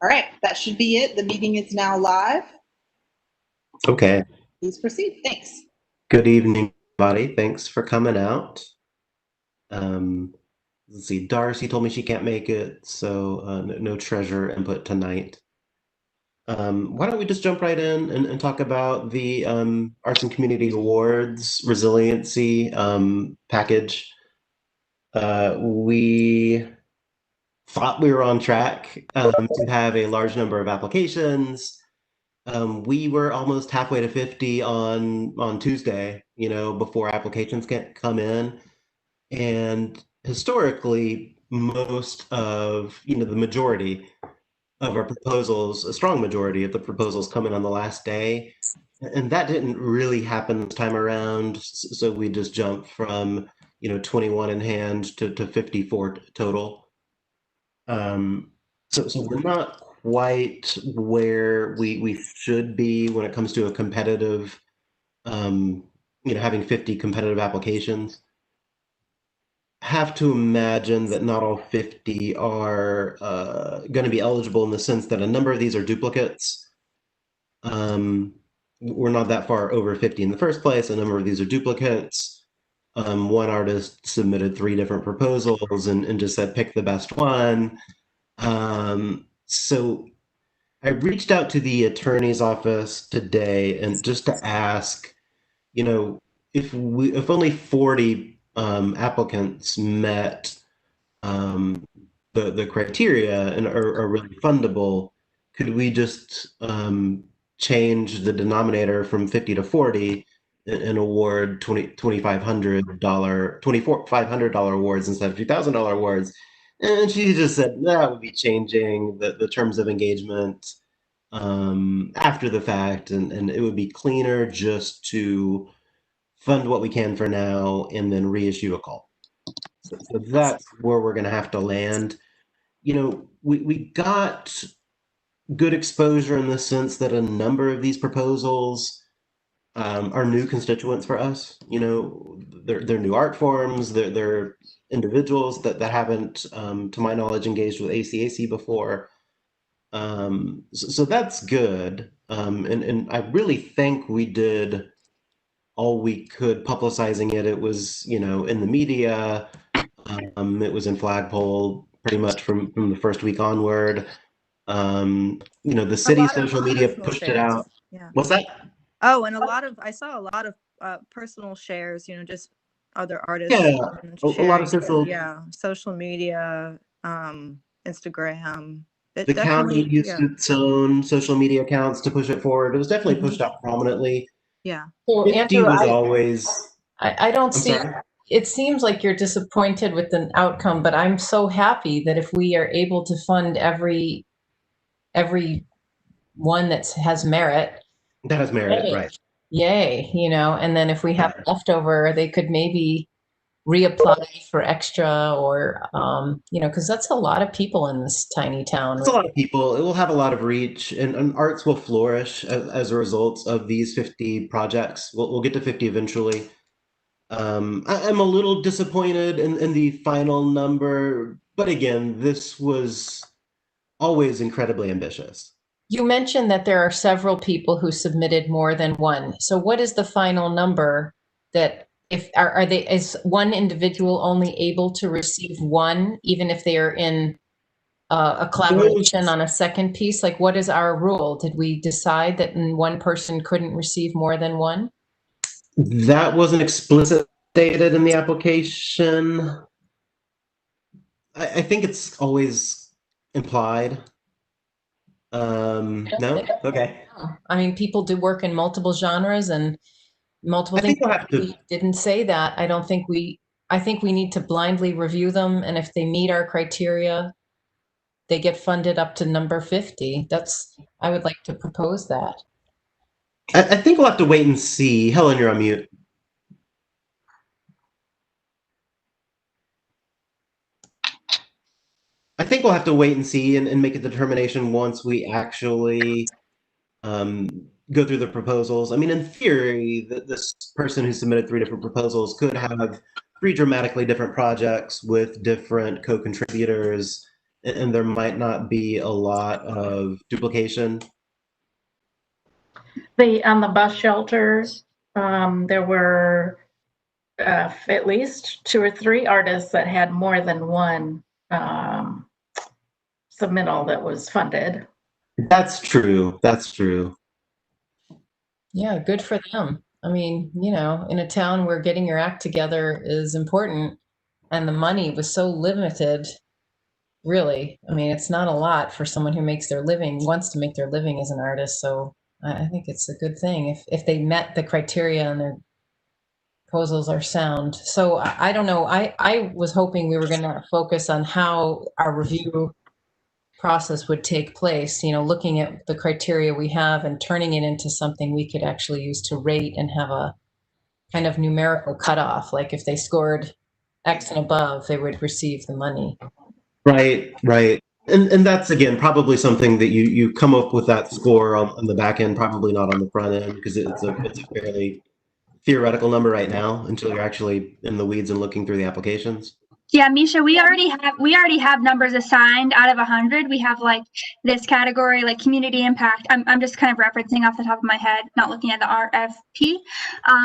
All right, that should be it. The meeting is now live. Okay. Please proceed. Thanks. Good evening, everybody. Thanks for coming out. Um, let's see. Darcy told me she can't make it, so no treasure input tonight. Why don't we just jump right in and talk about the Arts and Community Awards Resiliency package? We thought we were on track to have a large number of applications. We were almost halfway to 50 on Tuesday, before applications can come in. And historically, most of, the majority of our proposals, a strong majority of the proposals come in on the last day. And that didn't really happen this time around. So we just jumped from, 21 in hand to 54 total. Um, so we're not quite where we should be when it comes to a competitive, um, having 50 competitive applications. Have to imagine that not all 50 are going to be eligible in the sense that a number of these are duplicates. Um, we're not that far over 50 in the first place. A number of these are duplicates. One artist submitted 3 different proposals and just said, pick the best one. So I reached out to the attorney's office today and just to ask, you know, if only 40 applicants met the criteria and are really fundable, could we just change the denominator from 50 to 40 and award $2,500 awards instead of $2,000 awards? And she just said that would be changing the terms of engagement after the fact, and it would be cleaner just to fund what we can for now and then reissue a call. So that's where we're going to have to land. We got good exposure in the sense that a number of these proposals are new constituents for us. They're new art forms. They're individuals that haven't, to my knowledge, engaged with ACAC before. So that's good. And I really think we did all we could publicizing it. It was, in the media. It was in Flagpole pretty much from the first week onward. The A city lot of social media personal pushed it out. shares. Yeah. What's that? Oh, and I saw a lot of personal shares, just other artists Yeah, a lot of sharing. social. Yeah, social media, Instagram. It The county definitely, used yeah, its own social media accounts to push it forward. It was definitely hmm pushed out prominently. yeah. So 50 Andrew, was always. I don't I'm see, sorry. it seems like you're disappointed with the outcome, but I'm so happy that if we are able to fund every one that has merit, That has merit, yay, right? yay, and then if we have leftover, they could maybe reapply for extra or, because that's a lot of people in this tiny town, It's a right? lot of people. It will have a lot of reach, and arts will flourish as a result of these 50 projects. We'll get to 50 eventually. I'm a little disappointed in the final number, but again, this was always incredibly ambitious. You mentioned that there are several people who submitted more than one. So what is the final number that if are they is one individual only able to receive one, even if they are in a collaboration on a second piece? Like, what is our rule? Did we decide that one person couldn't receive more than one? That wasn't explicit stated in the application. I think it's always implied. No? Okay. I mean, people do work in multiple genres and multiple I things. think we'll have to. We didn't say that. I think we need to blindly review them, and if they meet our criteria, they get funded up to number 50. I would like to propose that. I think we'll have to wait and see. Helen, you're on mute. I think we'll have to wait and see and make a determination once we actually um, go through the proposals. I mean, in theory, this person who submitted 3 different proposals could have 3 dramatically different projects with different co-contributors and there might not be a lot of duplication. On the bus shelter, there were at least 2 or 3 artists that had more than one submittal that was funded. That's true. That's true. Yeah, good for them. I mean, you know, in a town where getting your act together is important and the money was so limited, really. I mean, it's not a lot for someone who wants to make their living as an artist. So I think it's a good thing if they met the criteria and their proposals are sound. So I don't know. I was hoping we were going to focus on how our review process would take place, you know, looking at the criteria we have and turning it into something we could actually use to rate and have a kind of numerical cutoff. Like if they scored X and above, they would receive the money. Right, right. And that's again probably something that you come up with that score on the back end, probably not on the front end, because it's a fairly theoretical number right now until you're actually in the weeds and looking through the applications. Yeah, Misha, we already have numbers assigned out of 100. We have like this category, like community impact. I'm just kind of referencing off the top of my head, not looking at the RFP,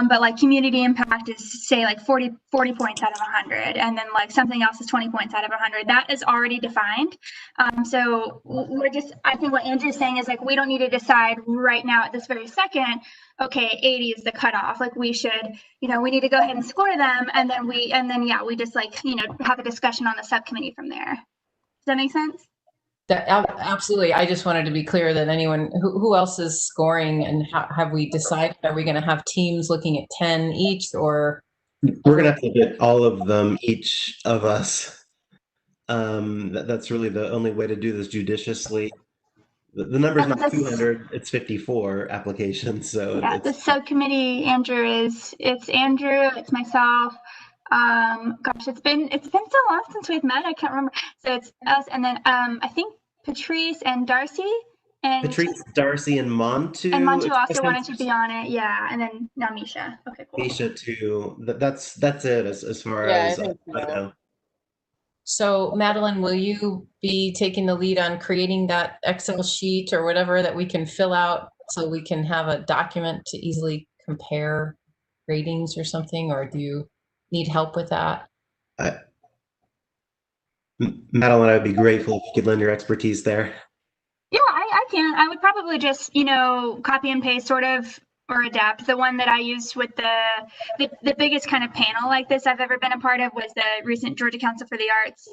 but like community impact is say like 40 points out of 100, and then like something else is 20 points out of 100. That is already defined. So I think what Andrew's saying is like we don't need to decide right now at this very second. Okay, 80 is the cutoff. Like we should, you know, we need to go ahead and score them, and then we just like, you know, have a discussion on the subcommittee from there. Does that make sense? Absolutely. I just wanted to be clear that anyone who else is scoring, and have we decided, are we going to have teams looking at 10 each, or we're going to have to get all of them, each of us. That's really the only way to do this judiciously. The number's not 200, it's 54 applications. So yeah, the subcommittee, it's Andrew, it's myself. Gosh, it's been so long since we've met. I can't remember. So it's us, and then I think Patrice and Darcy. And Patrice, Darcy, and Montu. And Montu also wanted to be on it, yeah. And then now Misha. Okay, cool. Misha too. That's it as far as I know. So, Madeline, will you be taking the lead on creating that Excel sheet or whatever that we can fill out so we can have a document to easily compare ratings or something? Or do you need help with that? Madeline, I'd be grateful if you could lend your expertise there. Yeah, I can. I would probably just, you know, copy and paste sort of, or adapt. The one that I used with the biggest kind of panel like this I've ever been a part of was the recent Georgia Council for the Arts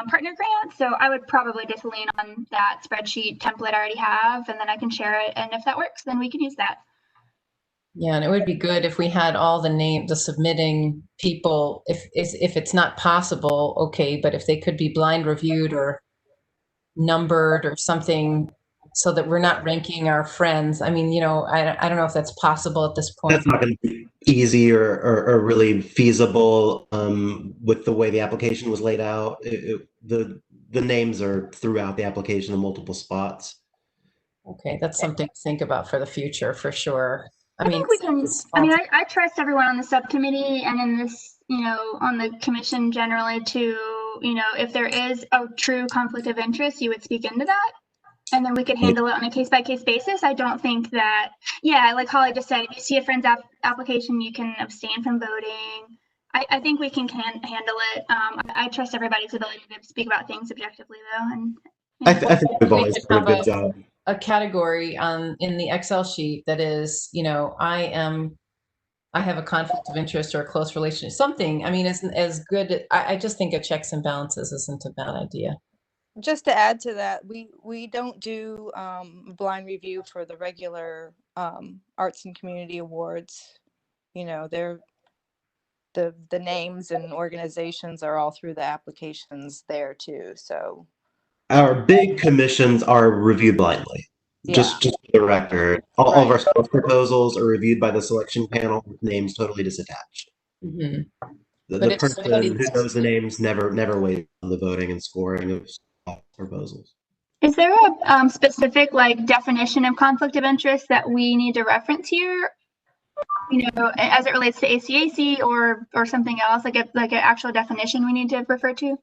partner grant. So I would probably just lean on that spreadsheet template I already have, and then I can share it. And if that works, then we can use that. Yeah, and it would be good if we had all the submitting people, if it's not possible, okay, but if they could be blind reviewed or numbered or something, so that we're not ranking our friends. I mean, you know, I don't know if that's possible at this point. That's not going to be easy or really feasible with the way the application was laid out. The names are throughout the application in multiple spots. Okay, that's something to think about for the future, for sure. I think we can. I mean, I trust everyone on the subcommittee and in this, you know, on the commission generally to, you know, if there is a true conflict of interest, you would speak into that. And then we could handle it on a case-by-case basis. I don't think that, yeah, like Holly just said, if you see a friend's application, you can abstain from voting. I think we can handle it. I trust everybody's ability to speak about things objectively, though. And you know, I think we've always done a good job. A category in the Excel sheet that is, you know, I have a conflict of interest or a close relationship, something. I mean, isn't as good. I just think a checks and balances isn't a bad idea. Just to add to that, we don't do blind review for the regular arts and community awards. You know, they're the names and organizations are all through the applications there too. So our big commissions are reviewed blindly. Yeah. Just for the record, all of our sales proposals are reviewed by the selection panel with names totally disattached. Mm-hmm. The person who knows the names never weighs on the voting and scoring of proposals. Is there a specific like definition of conflict of interest that we need to reference here? You know, as it relates to ACAC or something else, like an actual definition we need to refer to?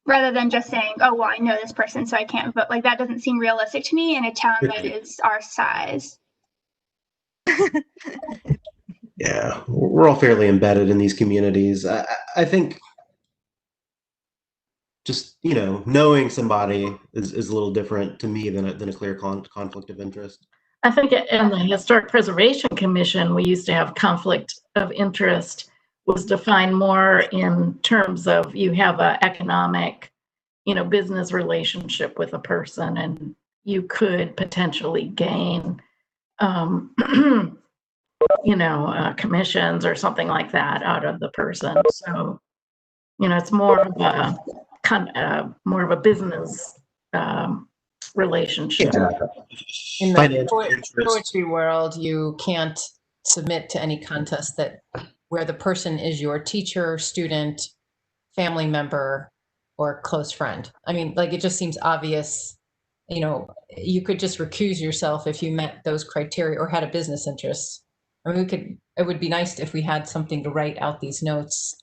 rather than just saying, oh, well, I know this person, so I can't vote. Like, that doesn't seem realistic to me in a town that is our size. Yeah, we're all fairly embedded in these communities. I think just, knowing somebody is a little different to me than a clear conflict of interest. I think in the Historic Preservation Commission, we used to have conflict of interest was defined more in terms of you have an economic, business relationship with a person, and you could potentially gain, commissions or something like that out of the person. So, it's more of a business relationship. Yeah. In Financial the interest. poetry world, you can't submit to any contest where the person is your teacher, student, family member, or close friend. I mean, like, it just seems obvious. You could just recuse yourself if you met those criteria or had a business interest. I mean, it would be nice if we had something to write out these notes.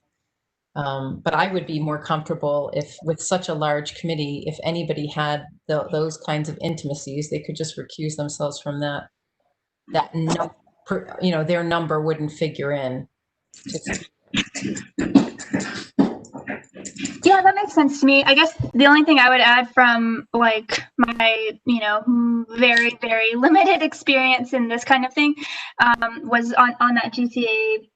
But I would be more comfortable if, with such a large committee, if anybody had those kinds of intimacies, they could just recuse themselves from that. Their number wouldn't figure in. Yeah, that makes sense to me. I guess the only thing I would add from like my, very, very limited experience in this kind of thing was on that GCA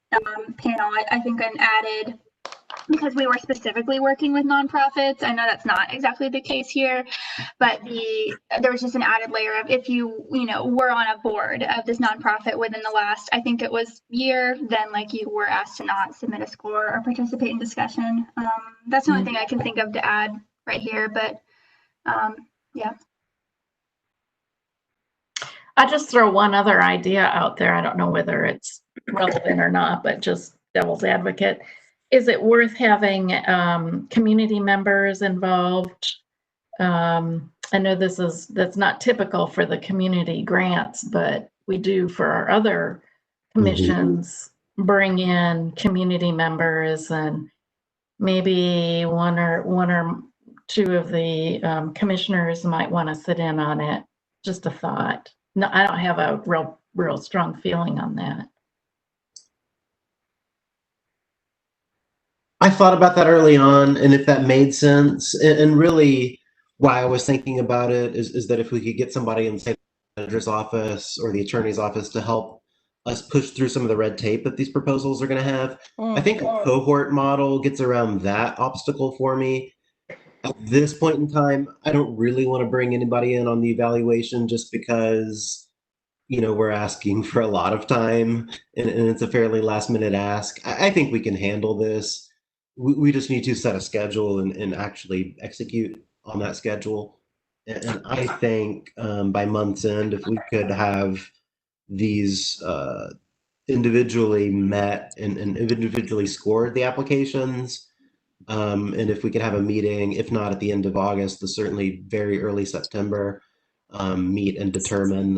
panel. I think an added, because we were specifically working with nonprofits. I know that's not exactly the case here, but there was just an added layer of if you were on a board of this nonprofit within the last, I think it was year, then like you were asked to not submit a score or participate in discussion. That's the only thing I can think of to add right here, but yeah. I'll just throw one other idea out there. I don't know whether it's relevant or not, but just devil's advocate. Is it worth having community members involved? I know that's not typical for the community grants, but we do for our other commissions bring in community members, and maybe one or two of the commissioners might want to sit in on it. Just a thought. No, I don't have a real strong feeling on that. I thought about that early on, and if that made sense, and really why I was thinking about it is that if we could get somebody in the state manager's office or the attorney's office to help us push through some of the red tape that these proposals are going to have, I think a cohort model gets around that obstacle for me. At this point in time, I don't really want to bring anybody in on the evaluation just because we're asking for a lot of time, and it's a fairly last minute ask. I think we can handle this. We just need to set a schedule and actually execute on that schedule. And I think by month's end, if we could have these individually met and individually scored the applications, and if we could have a meeting, if not at the end of August, but certainly very early September, meet and determine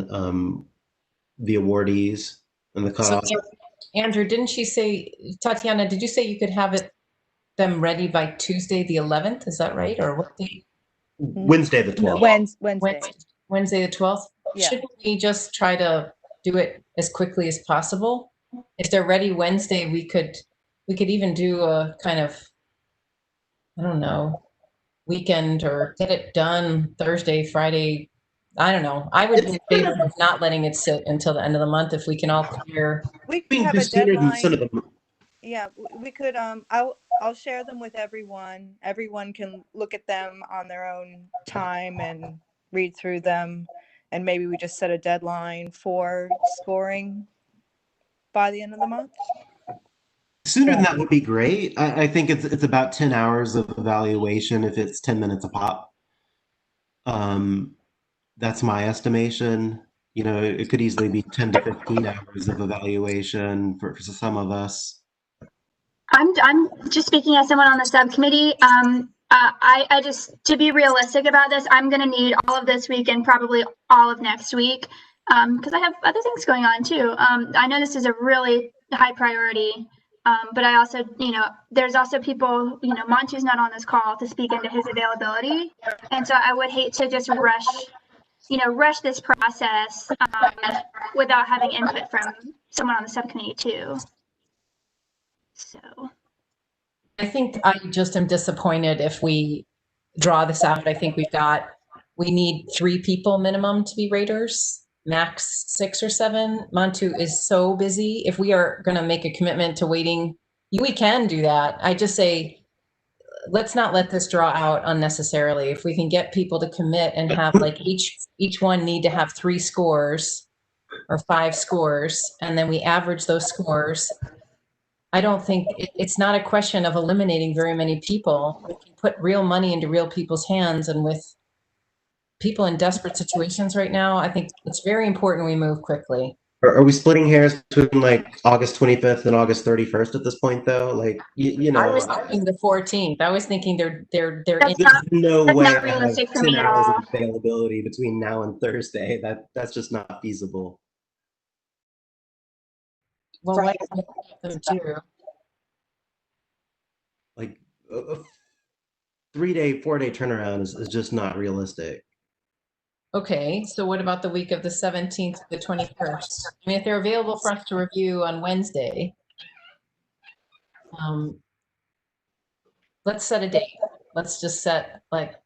the awardees and the cutoff. So, Andrew, didn't she say, Tatiana, did you say you could have them ready by Tuesday the 11th? Is that right? Or what date? Wednesday the 12th. Wednesday. The 12th? Yeah. Shouldn't we just try to do it as quickly as possible? If they're ready Wednesday, we could even do a kind of, I don't know, weekend, or get it done Thursday, Friday. I don't know. I would be in favor of not letting it sit until the end of the month if we can all clear. We We have can do a sooner than some deadline. of them. Yeah, we could, I'll share them with everyone. Everyone can look at them on their own time and read through them. And maybe we just set a deadline for scoring by the end of the month. Sooner than that would be great. I think it's about 10 hours of evaluation if it's 10 minutes a pop. That's my estimation. It could easily be 10 to 15 hours of evaluation for some of us. I'm just speaking as someone on the subcommittee. I just, to be realistic about this, I'm going to need all of this week and probably all of next week because I have other things going on too. I know this is a really high priority But I also, there's also people, Montu's not on this call to speak into his availability. And so I would hate to just rush this process without having input from someone on the subcommittee too. So. I think I just am disappointed if we draw this out. I think we need 3 people minimum to be raters, max 6 or 7. Montu is so busy. If we are going to make a commitment to waiting, we can do that. I just say, let's not let this draw out unnecessarily. If we can get people to commit and have like each one need to have 3 scores or 5 scores, and then we average those scores. I don't think it's not a question of eliminating very many people. We can put real money into real people's hands, and with people in desperate situations right now, I think it's very important we move quickly. Are we splitting hairs between like August 25th and August 31st at this point, though? Like, I was thinking the 14th. I was thinking they're That's there's no way not I have realistic for 10 me at hours all. of availability between now and Thursday. That's just not feasible. Well, Right. let's make them too. Like a 3-day, 4-day turnaround is just not realistic. Okay, so what about the week of the 17th to the 21st? I mean, if they're available for us to review on Wednesday, let's set a date. Let's just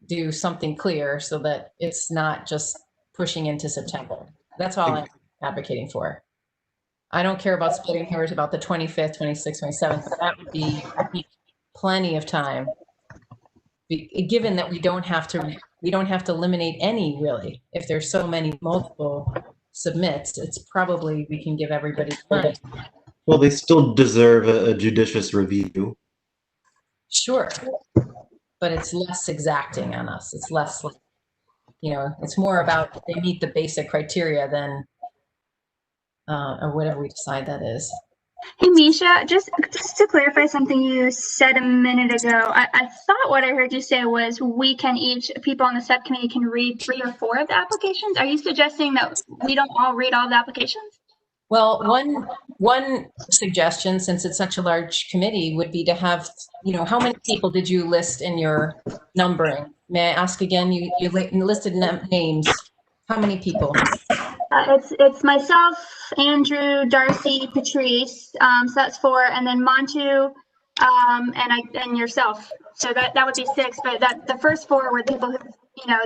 do something clear so that it's not just pushing into September. That's all I'm advocating for. I don't care about splitting hairs about the 25th, 26th, 27th, but that would be, I think, plenty of time. Given that we don't have to eliminate any, really. If there's so many multiple submits, it's probably we can give everybody time. Well, they still deserve a judicious review. Sure, but it's less exacting on us. It's less, it's more about they meet the basic criteria than, or whatever we decide that is. Hey, Misha, just to clarify something you said a minute ago, I thought what I heard you say was people on the subcommittee can read 3 or 4 of the applications. Are you suggesting that we don't all read all the applications? Well, one suggestion, since it's such a large committee, would be to have, how many people did you list in your numbering? May I ask again? You listed names. How many people? It's myself, Andrew, Darcy, Patrice. So that's 4, and then Montu, and yourself. So that would be 6. But the first 4 were people who,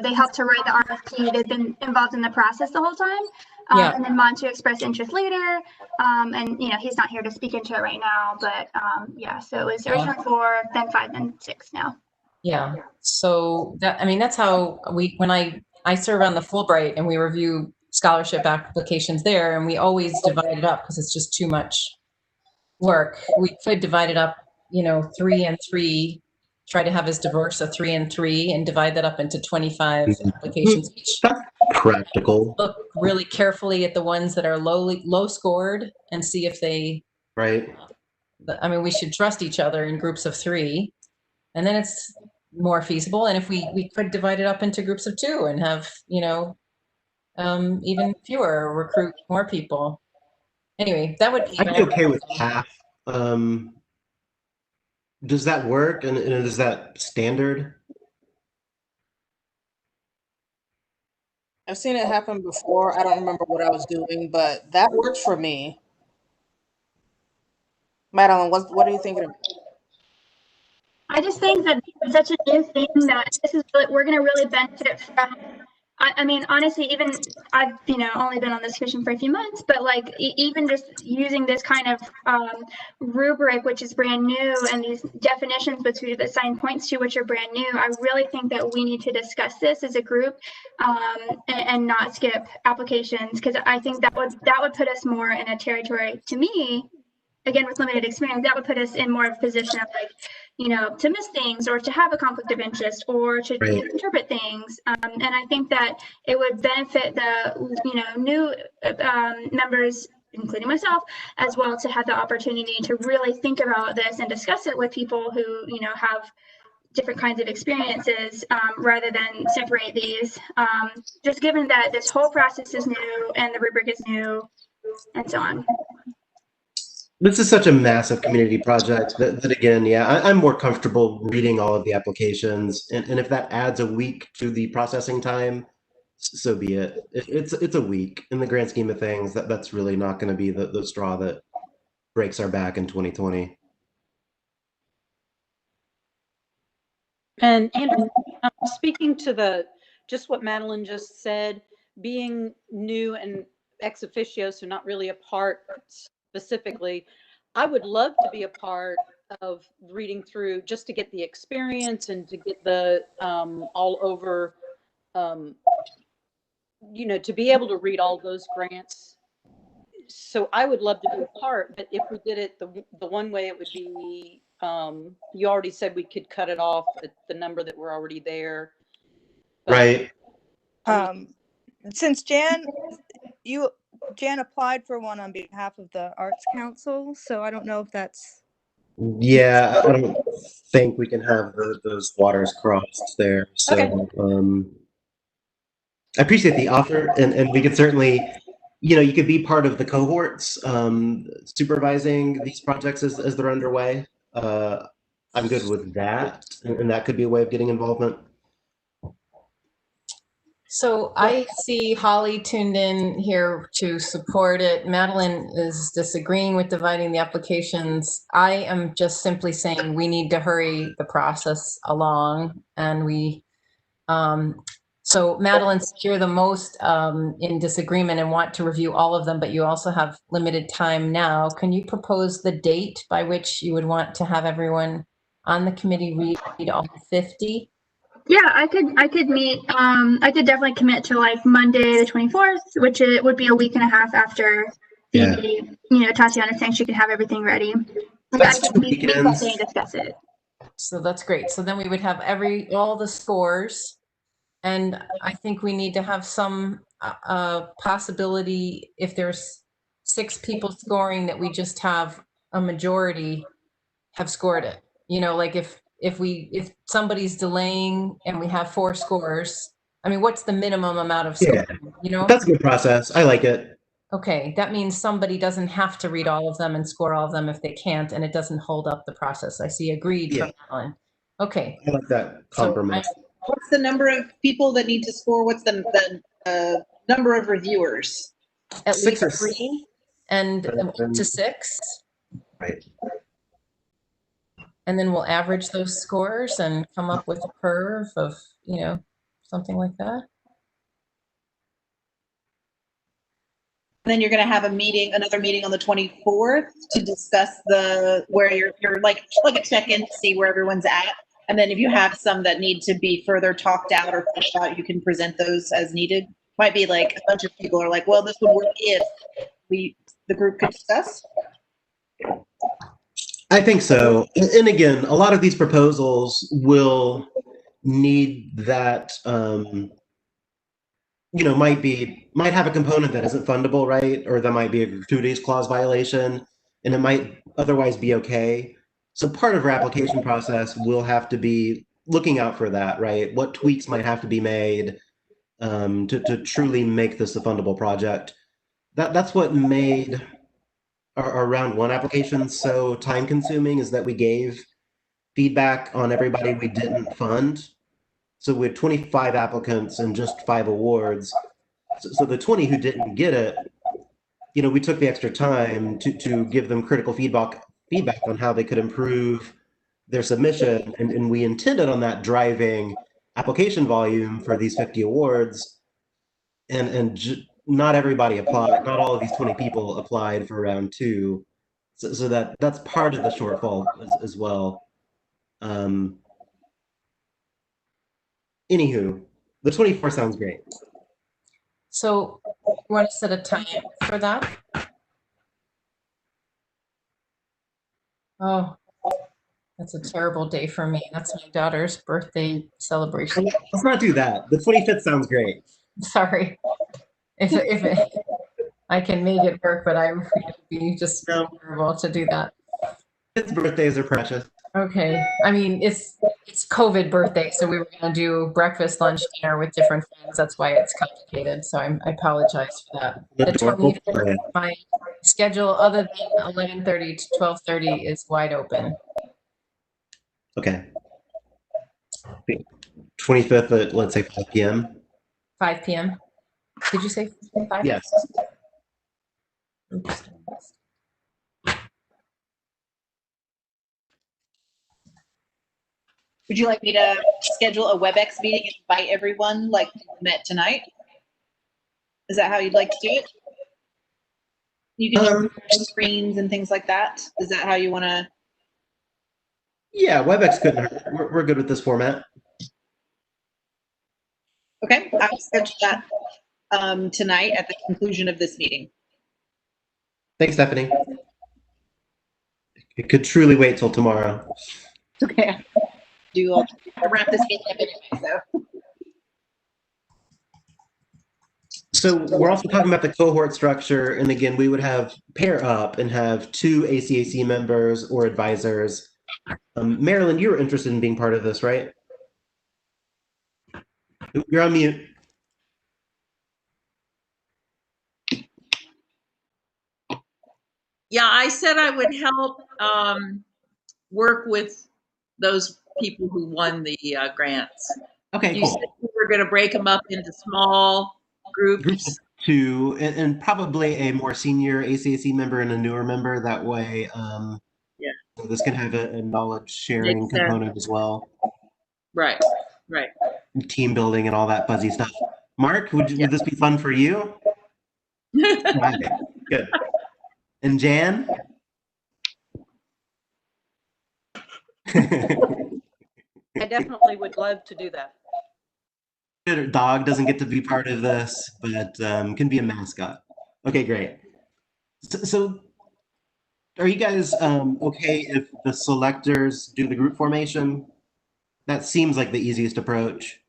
they helped to write the RFP. They've been involved in the process the whole time. Yeah. And then Montu expressed interest later. And he's not here to speak into it right now. But yeah, so it was originally 4, then 5, then 6 now. Yeah. So that's how when I serve on the Fulbright and we review scholarship applications there, and we always divide it up because it's just too much work. We could divide it up, 3 and 3, try to have as diverse a 3 and 3, and divide that up into 25 applications each. That's practical. Look really carefully at the ones that are low scored and see if they. Right. We should trust each other in groups of 3, and then it's more feasible. And if we could divide it up into groups of 2 and have, even fewer, recruit more people. Anyway, that would be. I'd be okay with half. Does that work? And is that standard? I've seen it happen before. I don't remember what I was doing, but that works for me. Madeline, what are you thinking of? I just think that it's such a new thing that we're going to really benefit from. I mean, honestly, even I've, only been on this commission for a few months, but like even just using this kind of rubric, which is brand new, and these definitions which we've assigned points to, which are brand new, I really think that we need to discuss this as a group and not skip applications, because I think that would put us more in a territory, to me, again, with limited experience, that would put us in more of a position of like, to miss things or to have a conflict of interest or to interpret things. And I think that it would benefit the, new members, including myself, as well, to have the opportunity to really think about this and discuss it with people who, have different kinds of experiences, rather than separate these. Just given that this whole process is new and the rubric is new and so on. This is such a massive community project that again, yeah, I'm more comfortable reading all of the applications, and if that adds a week to the processing time, so be it. It's a week in the grand scheme of things. That's really not going to be the straw that breaks our back in 2020. And speaking to just what Madeline just said, being new and ex officio, so not really a part specifically, I would love to be a part of reading through just to get the experience and to get the all over, to be able to read all those grants. So I would love to be a part, but if we did it the one way, it would be, you already said we could cut it off at the number that we're already there. But, Right. Since Jan applied for one on behalf of the Arts Council, so I don't know if that's. Yeah, I don't think we can have those waters crossed there. So Okay. I appreciate the offer, and we could certainly, you could be part of the cohorts supervising these projects as they're underway. I'm good with that, and that could be a way of getting involvement. So I see Holly tuned in here to support it. Madeline is disagreeing with dividing the applications. I am just simply saying we need to hurry the process along, and so Madeline, since you're the most in disagreement and want to review all of them, but you also have limited time now, can you propose the date by which you would want to have everyone on the committee read all 50? Yeah, I could meet. I could definitely commit to like Monday the 24th, which it would be a week and a half after the, Tatiana saying she could have everything ready. That's I could 2 meet that weekends. day and discuss it. So that's great. So then we would have all the scores, and I think we need to have some possibility if there's 6 people scoring that we just have a majority have scored it. Like if somebody's delaying and we have 4 scores, I mean, what's the minimum amount of scoring? That's a good process. I like it. Okay, that means somebody doesn't have to read all of them and score all of them if they can't, and it doesn't hold up the process. I see. Agreed from Alan. Okay. I like that compromise. What's the number of people that need to score? What's the number of reviewers? At 6 least or 3 and to 6. Right. And then we'll average those scores and come up with a curve of, something like that. And then you're going to have another meeting on the 24th to discuss where you're like a check-in to see where everyone's at. And then if you have some that need to be further talked out or pushed out, you can present those as needed. Might be like a bunch of people are like, well, this would work if the group could discuss. I think so. And again, a lot of these proposals will need that, might have a component that isn't fundable, right? Or there might be a gratuities clause violation, and it might otherwise be okay. So part of our application process will have to be looking out for that, right? What tweaks might have to be made to truly make this a fundable project. That's what made our round 1 application so time consuming, is that we gave feedback on everybody we didn't fund. So we had 25 applicants and just 5 awards. So the 20 who didn't get it, we took the extra time to give them critical feedback on how they could improve their submission, and we intended on that driving application volume for these 50 awards, and not everybody applied. Not all of these 20 people applied for round 2, so that's part of the shortfall as well. Anywho, the 24 sounds great. So you want to set a time for that? Oh, that's a terrible day for me. That's my daughter's birthday celebration. Let's not do that. The 25th sounds great. Sorry. If I can make it work, but I would be just terrible to do that. Kids' birthdays are precious. Okay, I mean, it's COVID birthday, so we were gonna do breakfast, lunch, dinner with different friends. That's why it's complicated, so I apologize for that. The Adorable 20th, plan. my schedule other than 11:30 to 12:30 is wide open. Okay. 25th at, let's say, 5 p.m. 5 p.m. Did you say 5? Yes. Oops. Would you like me to schedule a WebEx meeting and invite everyone like we met tonight? Is that how you'd like to do it? You can share screens and things like that. Is that how you want to? Yeah, WebEx couldn't hurt. We're good with this format. Okay, I'll schedule that tonight at the conclusion of this meeting. Thanks, Stephanie. It could truly wait till tomorrow. Okay. I'll wrap this meeting up anyway, So we're also talking about the cohort structure, and again, we would have pair up and have 2 ACAC members or advisors. Marilyn, you were interested in being part of this, right? You're on mute. Yeah, I said I would help work with those people who won the grants. Okay, You cool. said we were going to break them up into small Groups groups. of 2, and probably a more senior ACAC member and a newer member. That way, Yeah. So this can have a knowledge sharing Makes sense. component as well. Right, right. Team building and all that fuzzy stuff. Mark, would this be fun for you? Okay, good. And Jan? I definitely would love to do that. Dog doesn't get to be part of this, but can be a mascot. Okay, great. So are you guys okay if the selectors do the group formation? That seems like the easiest approach.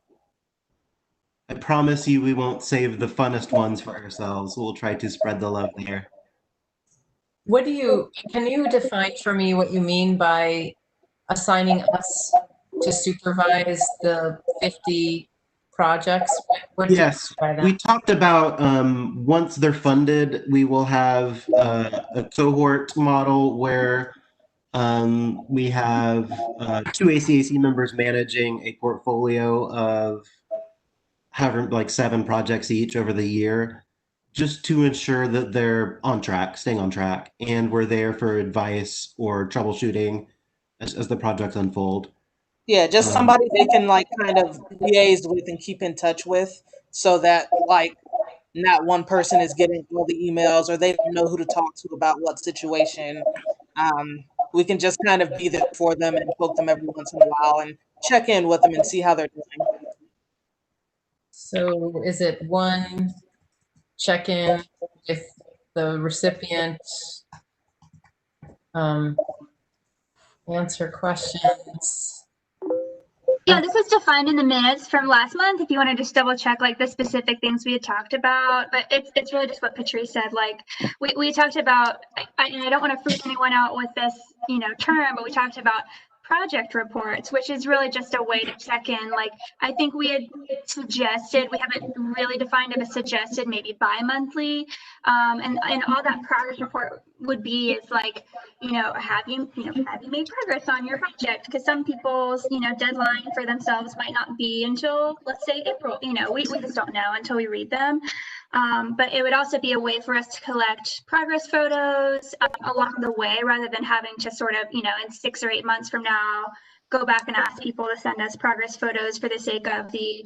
I promise you we won't save the funnest ones for ourselves. We'll try to spread the love there. Can you define for me what you mean by assigning us to supervise the 50 projects? What do you Yes, mean by that? we talked about once they're funded, we will have a cohort model where we have 2 ACAC members managing a portfolio of however, like 7 projects each over the year, just to ensure that they're on track, staying on track, and we're there for advice or troubleshooting as the projects unfold. Yeah, just somebody they can like kind of liaise with and keep in touch with so that like not one person is getting all the emails or they don't know who to talk to about what situation. We can just kind of be there for them and poke them every once in a while and check in with them and see how they're doing. So is it one check-in with the recipient, answer questions? Yeah, this was defined in the minutes from last month. If you want to just double check like the specific things we had talked about, but it's really just what Patrice said. Like we talked about, and I don't want to freak anyone out with this, term, but we talked about project reports, which is really just a way to check in. Like I think we had suggested, we haven't really defined it, but suggested maybe bi-monthly, and all that progress report would be is like, have you made progress on your project? Because some people's, deadline for themselves might not be until, let's say, April. We just don't know until we read them. But it would also be a way for us to collect progress photos along the way, rather than having to sort of, in 6 or 8 months from now, go back and ask people to send us progress photos for the sake of the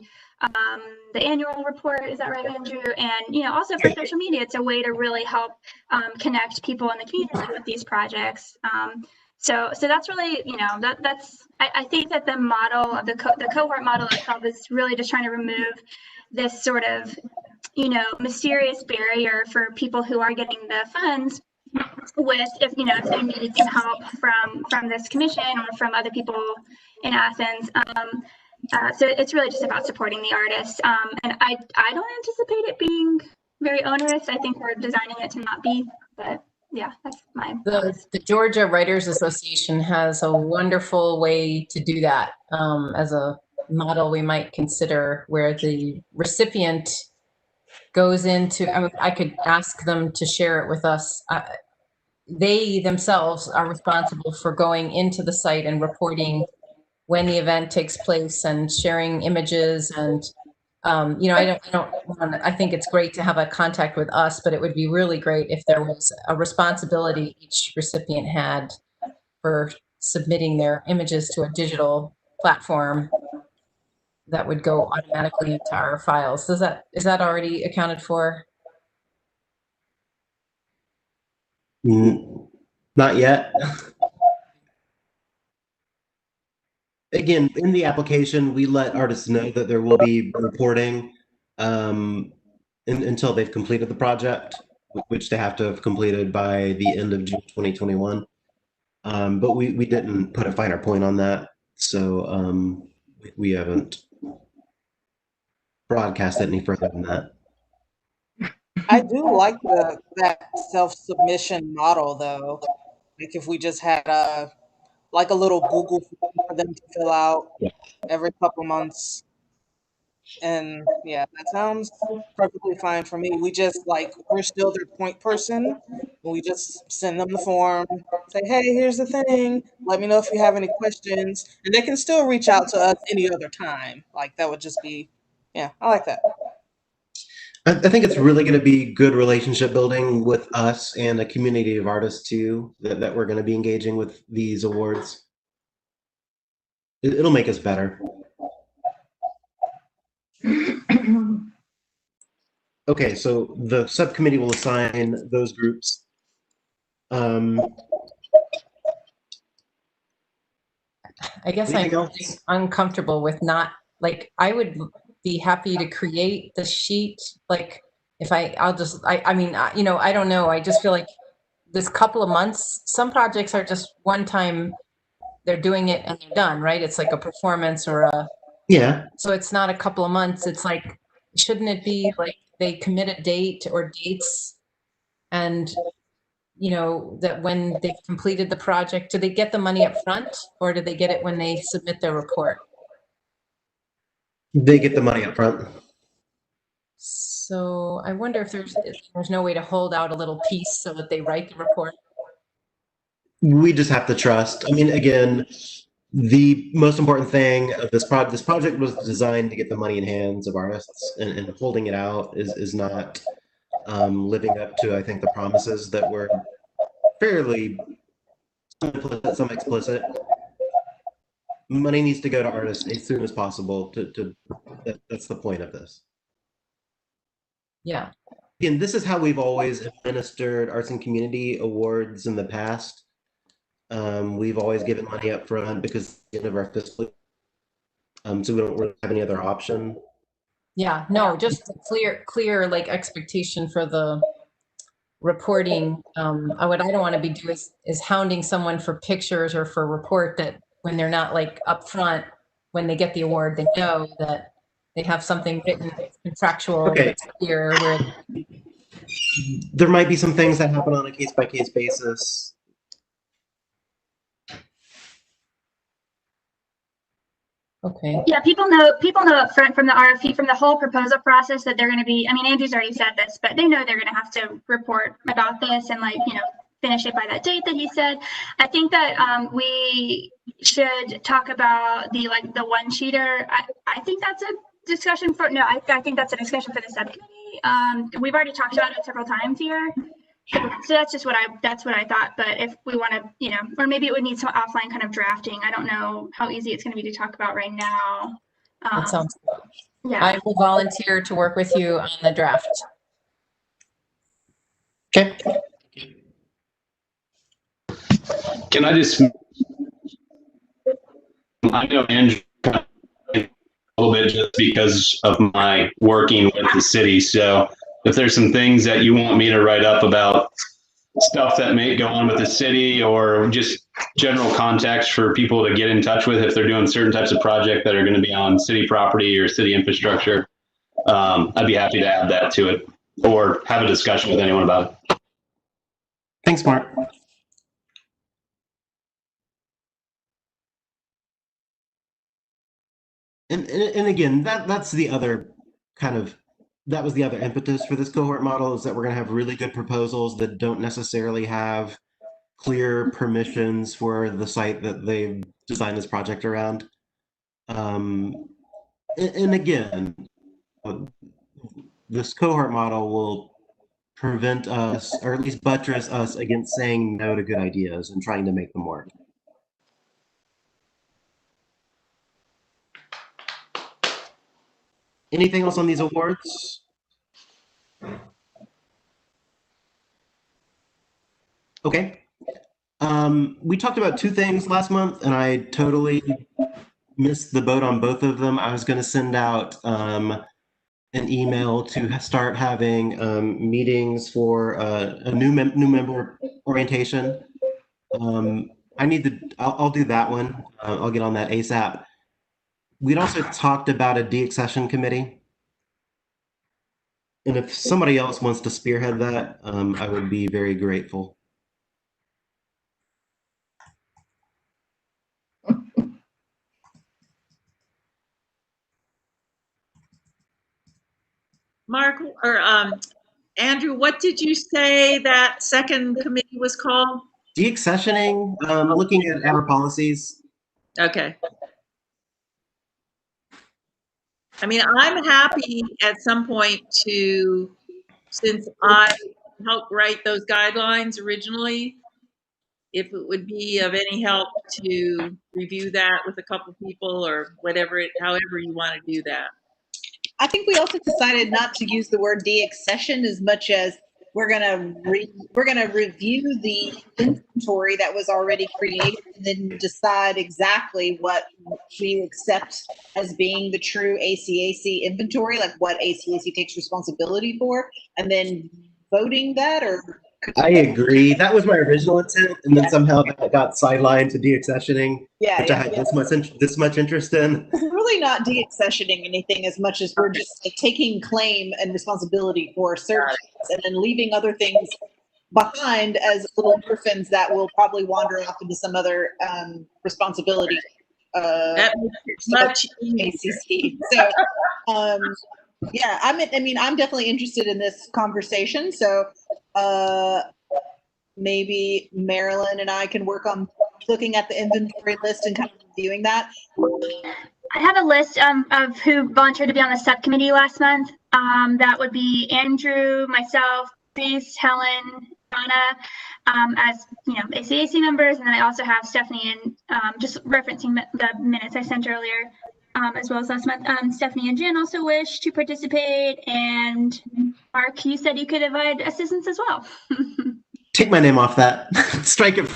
annual report. Is that right, Andrew? And also for social media, it's a way to really help connect people in the community with these projects. So that's really, I think that the model of the cohort model itself is really just trying to remove this sort of, mysterious barrier for people who are getting the funds with if they need some help from this commission or from other people in Athens. So it's really just about supporting the artists. And I don't anticipate it being very onerous. I think we're designing it to not be, but yeah, that's my The, thoughts. the Georgia Writers Association has a wonderful way to do that as a model we might consider, where the recipient goes into, I could ask them to share it with us. They themselves are responsible for going into the site and reporting when the event takes place and sharing images. And I think it's great to have a contact with us, but it would be really great if there was a responsibility each recipient had for submitting their images to a digital platform that would go automatically into our files. Is that already accounted for? Not yet. Again, in the application, we let artists know that there will be reporting until they've completed the project, which they have to have completed by the end of June 2021. But we didn't put a finer point on that, so we haven't broadcast it any further than that. I do like that self-submission model though. Like if we just had a little Google form for them to fill out every couple months. And yeah, that sounds perfectly fine for me. We just we're still their point person. And we just send them the form, say, hey, here's the thing. Let me know if you have any questions. And they can still reach out to us any other time. Like that would just be, yeah, I like that. I think it's really going to be good relationship building with us and a community of artists too, that we're going to be engaging with these awards. It'll make us better. Okay, so the subcommittee will assign those groups. I guess I'm Anything really else? uncomfortable with not, like, I would be happy to create the sheet. Like, if I don't know. I just feel like this couple of months, some projects are just one time, they're doing it and they're done, right? It's like a performance or Yeah. so it's not a couple of months. It's like, shouldn't it be like they commit a date or dates, and that when they've completed the project, do they get the money up front or do they get it when they submit their report? They get the money up front. So I wonder if there's no way to hold out a little piece so that they write the report. We just have to trust. I mean, again, the most important thing of this project was designed to get the money in hands of artists, and holding it out is not living up to, I think, the promises that were fairly implicit, some explicit. Money needs to go to artists as soon as possible. That's the point of this. Yeah. Again, this is how we've always administered arts and community awards in the past. We've always given money up front because it's the end of our fiscal, so we don't really have any other option. Yeah, no, just clear like expectation for the reporting. What I don't want to be doing is hounding someone for pictures or for a report that when they're not like up front, when they get the award, they know that they have something written, contractual, Okay. that's clear where There might be some things that happen on a case-by-case basis. okay. Yeah, people know up front from the RFP, from the whole proposal process, that they're going to be, I mean, Andrew's already said this, but they know they're going to have to report about this and finish it by that date that he said. I think that we should talk about the one sheeter. I think that's a discussion for, no, I think that's a discussion for the subcommittee. We've already talked about it several times here. So that's just what I thought. But if we want to, or maybe it would need some offline kind of drafting. I don't know how easy it's going to be to talk about right now. That sounds good. Yeah. I will volunteer to work with you on the draft. Okay. Can I just, I know Andrew a little bit just because of my working with the city. So if there's some things that you want me to write up about stuff that may go on with the city, or just general context for people to get in touch with if they're doing certain types of project that are going to be on city property or city infrastructure, I'd be happy to add that to it or have a discussion with anyone about it. Thanks, Mark. And again, that's the other kind of, that was the other impetus for this cohort model, is that we're going to have really good proposals that don't necessarily have clear permissions for the site that they've designed this project around. And again, this cohort model will prevent us, or at least buttress us against saying no to good ideas and trying to make them work. Anything else on these awards? Okay. We talked about two things last month, and I totally missed the boat on both of them. I was going to send out an email to start having meetings for a new member orientation. I'll do that one. I'll get on that ASAP. We'd also talked about a de-accession committee. And if somebody else wants to spearhead that, I would be very grateful. Mark or Andrew, what did you say that second committee was called? De-accessioning, looking at our policies. Okay. I mean, I'm happy at some point to, since I helped write those guidelines originally, if it would be of any help to review that with a couple people or whatever, however you want to do that. I think we also decided not to use the word de-accession as much as we're gonna review the inventory that was already created and then decide exactly what we accept as being the true ACAC inventory, like what ACAC takes responsibility for, and then voting that. Or I agree. That was my original intent, and then somehow that got sidelined to de-accessioning, which I had this much interest in. We're really not de-accessioning anything as much as we're just like, taking claim and responsibility for certain things and then leaving other things behind as little orphans that will probably wander off into some other responsibility. That makes it much ACC. So, yeah, I'm definitely interested in this conversation. So, maybe Marilyn and I can work on looking at the inventory list and kind of reviewing that. I have a list of who volunteered to be on the subcommittee last month. That would be Andrew, myself, Reese, Helen, Donna, as ACAC members, and then I also have Stephanie and just referencing the minutes I sent earlier, as well as last month. Stephanie and Jen also wish to participate, and Mark, you said you could provide assistance as well. Take my name off that. Strike it.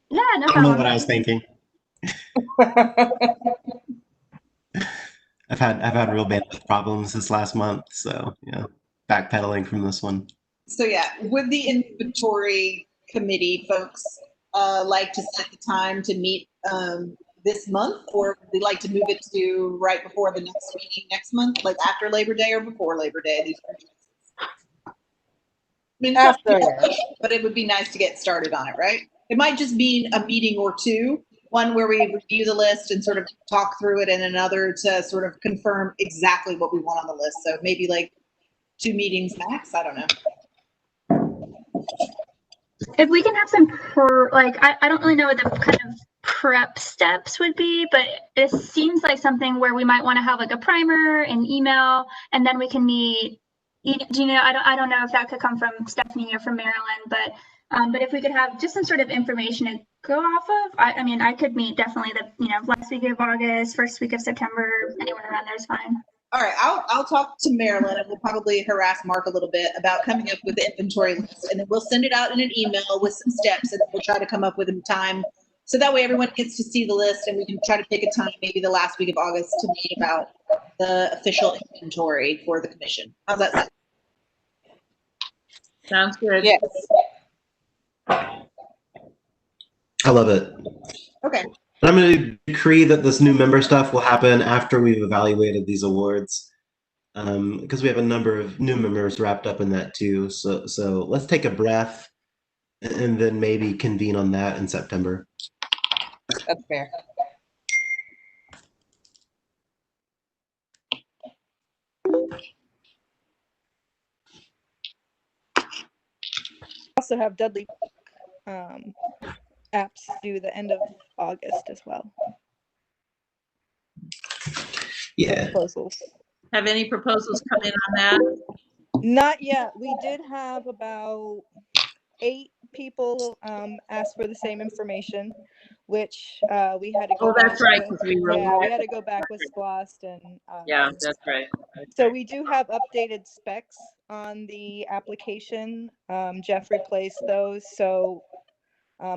Yeah, no problem. I don't know what I was thinking. I've had real bandwidth problems this last month, so yeah, backpedaling from this one. So yeah, would the inventory committee folks like to set the time to meet this month, or would they like to move it to right before the next meeting next month, like after Labor Day or before Labor Day? These are choices. I mean, After. but it would be nice to get started on it, right? It might just be a meeting or two, one where we review the list and sort of talk through it, and another to sort of confirm exactly what we want on the list. So maybe like 2 meetings max. I don't know. If we can have some I don't really know what the kind of prep steps would be, but it seems like something where we might want to have like a primer, an email, and then we can meet. I don't know if that could come from Stephanie or from Marilyn, but if we could have just some sort of information to go off of, I mean, I could meet definitely the last week of August, first week of September, anywhere around there is fine. All right, I'll talk to Marilyn, and we'll probably harass Mark a little bit about coming up with the inventory list, and then we'll send it out in an email with some steps, and we'll try to come up with a time. So that way everyone gets to see the list, and we can try to pick a time, maybe the last week of August, to meet about the official inventory for the commission. How's that sound? Sounds good. Yes. I love it. Okay. I'm going to decree that this new member stuff will happen after we've evaluated these awards, because we have a number of new members wrapped up in that too. So let's take a breath. and then maybe convene on that in September. That's fair. Also have Dudley apps due the end of August as well. Yeah. Proposals. Have any proposals come in on that? Not yet. We did have about 8 people ask for the same information, which we had to go Oh, back that's right, with. because we wrote. Yeah, we had to go back with SPLOST and Yeah, that's right. so we do have updated specs on the application. Jeff replaced those. So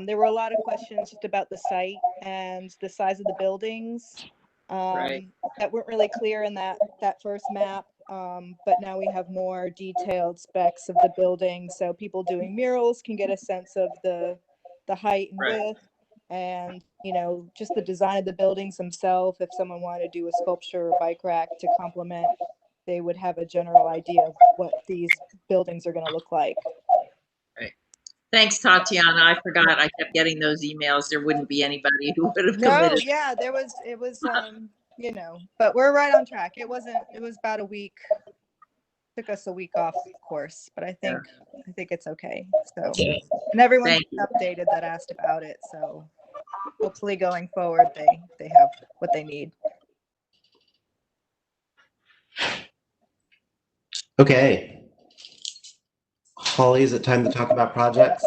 there were a lot of questions just about the site and the size of the buildings Right. that weren't really clear in that first map. But now we have more detailed specs of the building, so people doing murals can get a sense of the height and Right. width, and just the design of the buildings themselves. If someone wanted to do a sculpture or bike rack to complement, they would have a general idea of what these buildings are going to look like. Thanks, Tatiana. I forgot. I kept getting those emails. There wouldn't be anybody who would have No, committed. yeah, it was but we're right on track. It was about a week. Took us a week off course, but I think it's okay. So, and everyone's updated that asked about it. So hopefully going forward, they have what they need. Okay. Holly, is it time to talk about projects?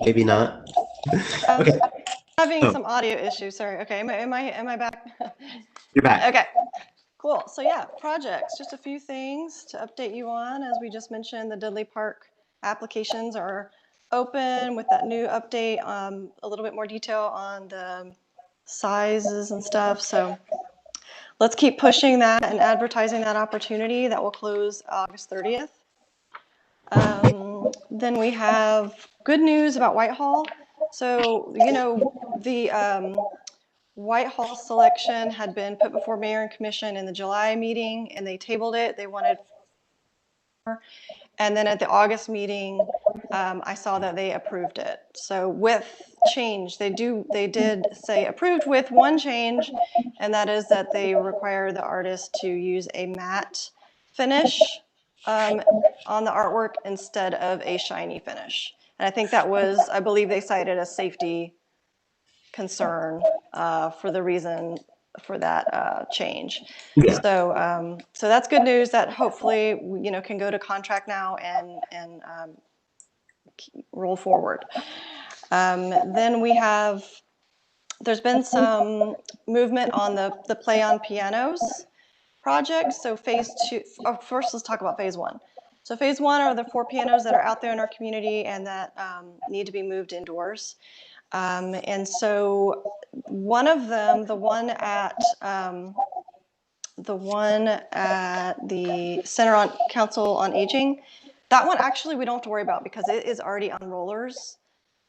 Maybe not. Okay. Having some audio issues. Sorry. Okay. Am I back? You're back. Okay. Cool. So yeah, projects. Just a few things to update you on. As we just mentioned, the Dudley Park applications are open with that new update. A little bit more detail on the sizes and stuff. So let's keep pushing that and advertising that opportunity. That will close August 30th. Then we have good news about Whitehall. So, the Whitehall selection had been put before Mayor and Commission in the July meeting, and they tabled it. They wanted more. And then at the August meeting, I saw that they approved it. So with change, they did say approved with one change, and that is that they require the artist to use a matte finish on the artwork instead of a shiny finish. And I think that was, I believe they cited a safety concern for the reason for that change. Yeah. So that's good news that hopefully can go to contract now and roll forward. Then there's been some movement on the Play on Pianos project. So phase 2, first let's talk about phase 1. So phase 1 are the 4 pianos that are out there in our community and that need to be moved indoors. And so one of them, the one at the Center on Council on Aging, that one actually we don't have to worry about because it is already on rollers.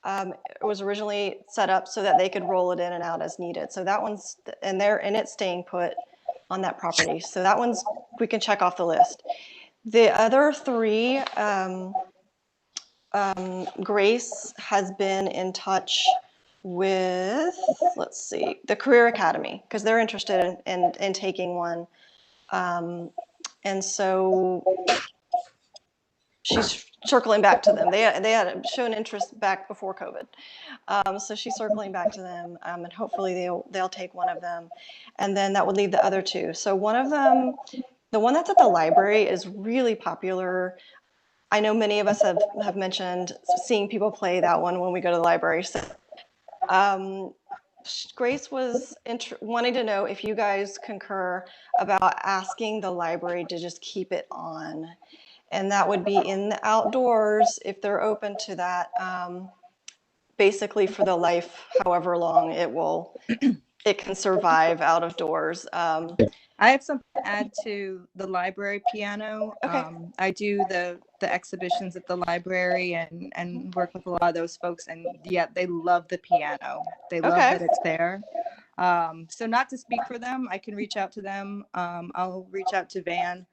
It was originally set up so that they could roll it in and out as needed. So that one's and it's staying put on that property. So that one's we can check off the list. The other 3, Grace has been in touch with, let's see, the Career Academy because they're interested in taking one. And so she's circling back to them. They had shown interest back before COVID. So she's circling back to them, and hopefully they'll take one of them. And then that would leave the other 2. So one of them, the one that's at the library, is really popular. I know many of us have mentioned seeing people play that one when we go to the library. So Grace was wanting to know if you guys concur about asking the library to just keep it on. And that would be in the outdoors if they're open to that, basically for the life, however long it can survive out of doors. I have something to add to the library piano. Okay. I do the exhibitions at the library and work with a lot of those folks, and yeah, they love the piano. They love that it's there. So not to speak for them, I can reach out to them. I'll reach out to Van,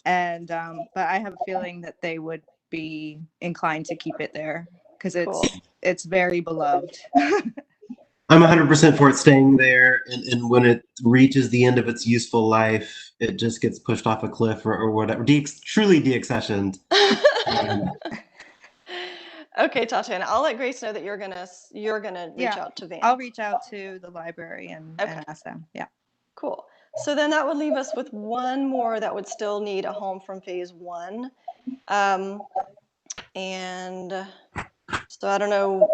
and but I have a feeling that they would be inclined to keep it there because Cool. it's very beloved. I'm 100% for it staying there, and when it reaches the end of its useful life, it just gets pushed off a cliff or whatever, truly deaccessioned. Okay, Tatiana, I'll let Grace know that you're gonna reach Yeah, out to Van. I'll reach out to the library and Okay. ask them. Yeah. Cool. So then that would leave us with one more that would still need a home from phase one. And so I don't know,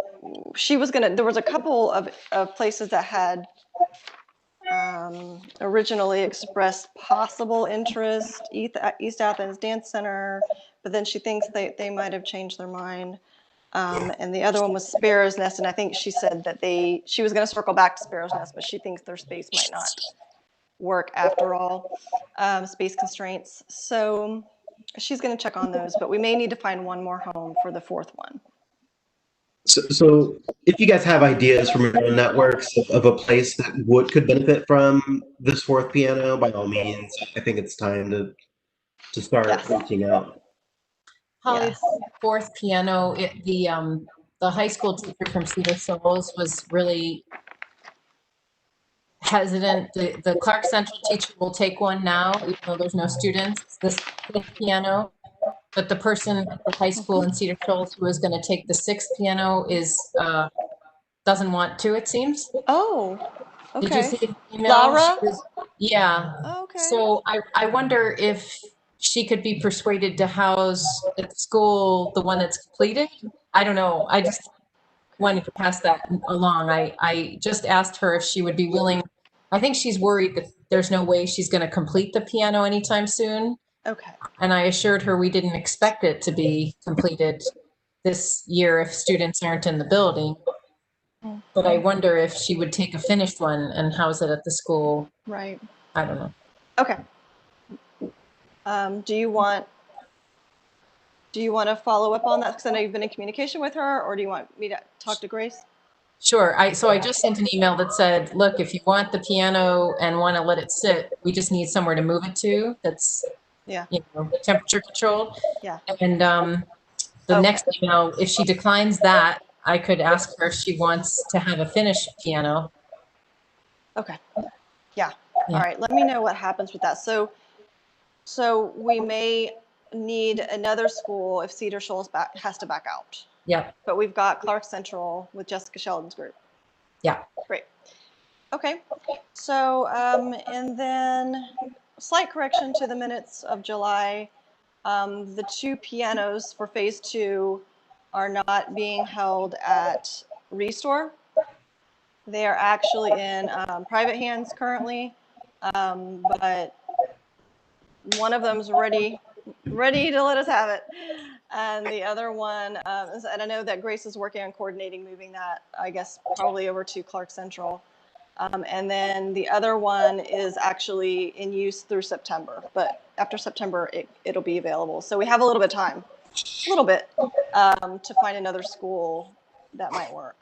there was a couple of places that had originally expressed possible interest, East Athens Dance Center, but then she thinks they might have changed their mind. And the other one was Sparrow's Nest, and I think she said that she was going to circle back to Sparrow's Nest, but she thinks their space might not work after all, space constraints. So she's going to check on those, but we may need to find one more home for the fourth one. So if you guys have ideas from your own networks of a place that could benefit from this fourth piano, by all means, I think it's time to start reaching out. Holly, Yes. fourth piano, the high school teacher from Cedar Falls was really hesitant. The Clarke Central teacher will take one now, even though there's no students, this fifth piano. But the person at the high school in Cedar Falls who is going to take the sixth piano doesn't want to, it seems. Oh, okay. Did you see the email? Laura? Yeah. Oh, okay. So I wonder if she could be persuaded to house at the school the one that's completed. I don't know. I just wanted to pass that along. I just asked her if she would be willing. I think she's worried that there's no way she's going to complete the piano anytime soon. Okay. And I assured her we didn't expect it to be completed this year if students aren't in the building. But I wonder if she would take a finished one and house it at the school. Right. I don't know. Okay. Do you want to follow up on that? Because I know you've been in communication with her, or do you want me to talk to Grace? Sure. So I just sent an email that said, look, if you want the piano and want to let it sit, we just need somewhere to move it to that's temperature controlled. Yeah. And the next email, if she declines that, I could ask her if she wants to have a finished piano. Okay. Yeah. All right. Let me know what happens with that. So we may need another school if Cedar Shoals has to back out. Yep. But we've got Clarke Central with Jessica Sheldon's group. Yeah. Great. Okay. So, and then slight correction to the minutes of July. The two pianos for phase two are not being held at Restore. They are actually in private hands currently, but one of them is ready to let us have it. And the other one, and I know that Grace is working on coordinating moving that, I guess, probably over to Clarke Central. And then the other one is actually in use through September, but after September, it'll be available. So we have a little bit of time, to find another school that might work.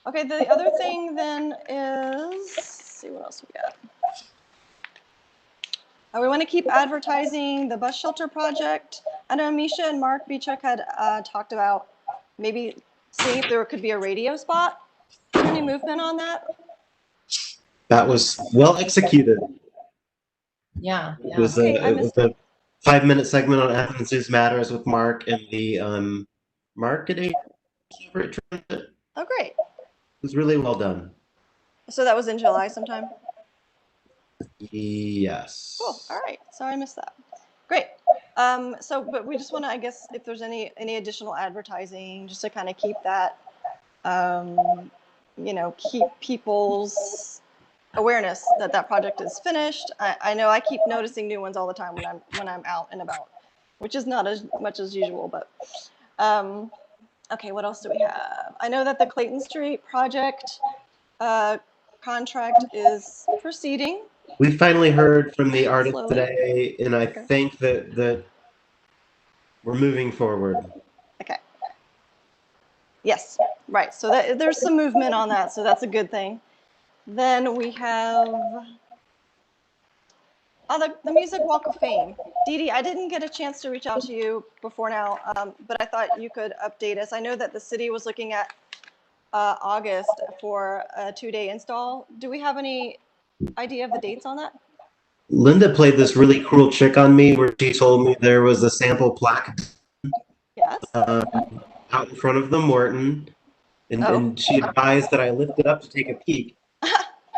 Okay, the other thing then is, let's see what else we got. We want to keep advertising the bus shelter project. I know Misha and Mark Beechuk had talked about maybe seeing if there could be a radio spot. Is there any movement on that? That was well executed. Yeah. It was a 5-minute segment on Athens News Matters with Mark and the marketing. Oh, great. It was really well done. So that was in July sometime? Yes. Cool. All right. Sorry I missed that. Great. But we just want to, I guess, if there's any additional advertising, just to kind of keep that, keep people's awareness that project is finished. I know I keep noticing new ones all the time when I'm out and about, which is not as much as usual, but okay, what else do we have? I know that the Clayton Street project contract is proceeding. We finally heard from the artist Slowly. today, and I think that we're moving forward. Okay. Yes, right. So there's some movement on that, so that's a good thing. Then we have the Music Walk of Fame. Dee Dee, I didn't get a chance to reach out to you before now, but I thought you could update us. I know that the city was looking at August for a 2-day install. Do we have any idea of the dates on that? Linda played this really cruel trick on me where she told me there was a sample plaque Yes. out in front of the Morton, and she advised that I lift it up to take a peek.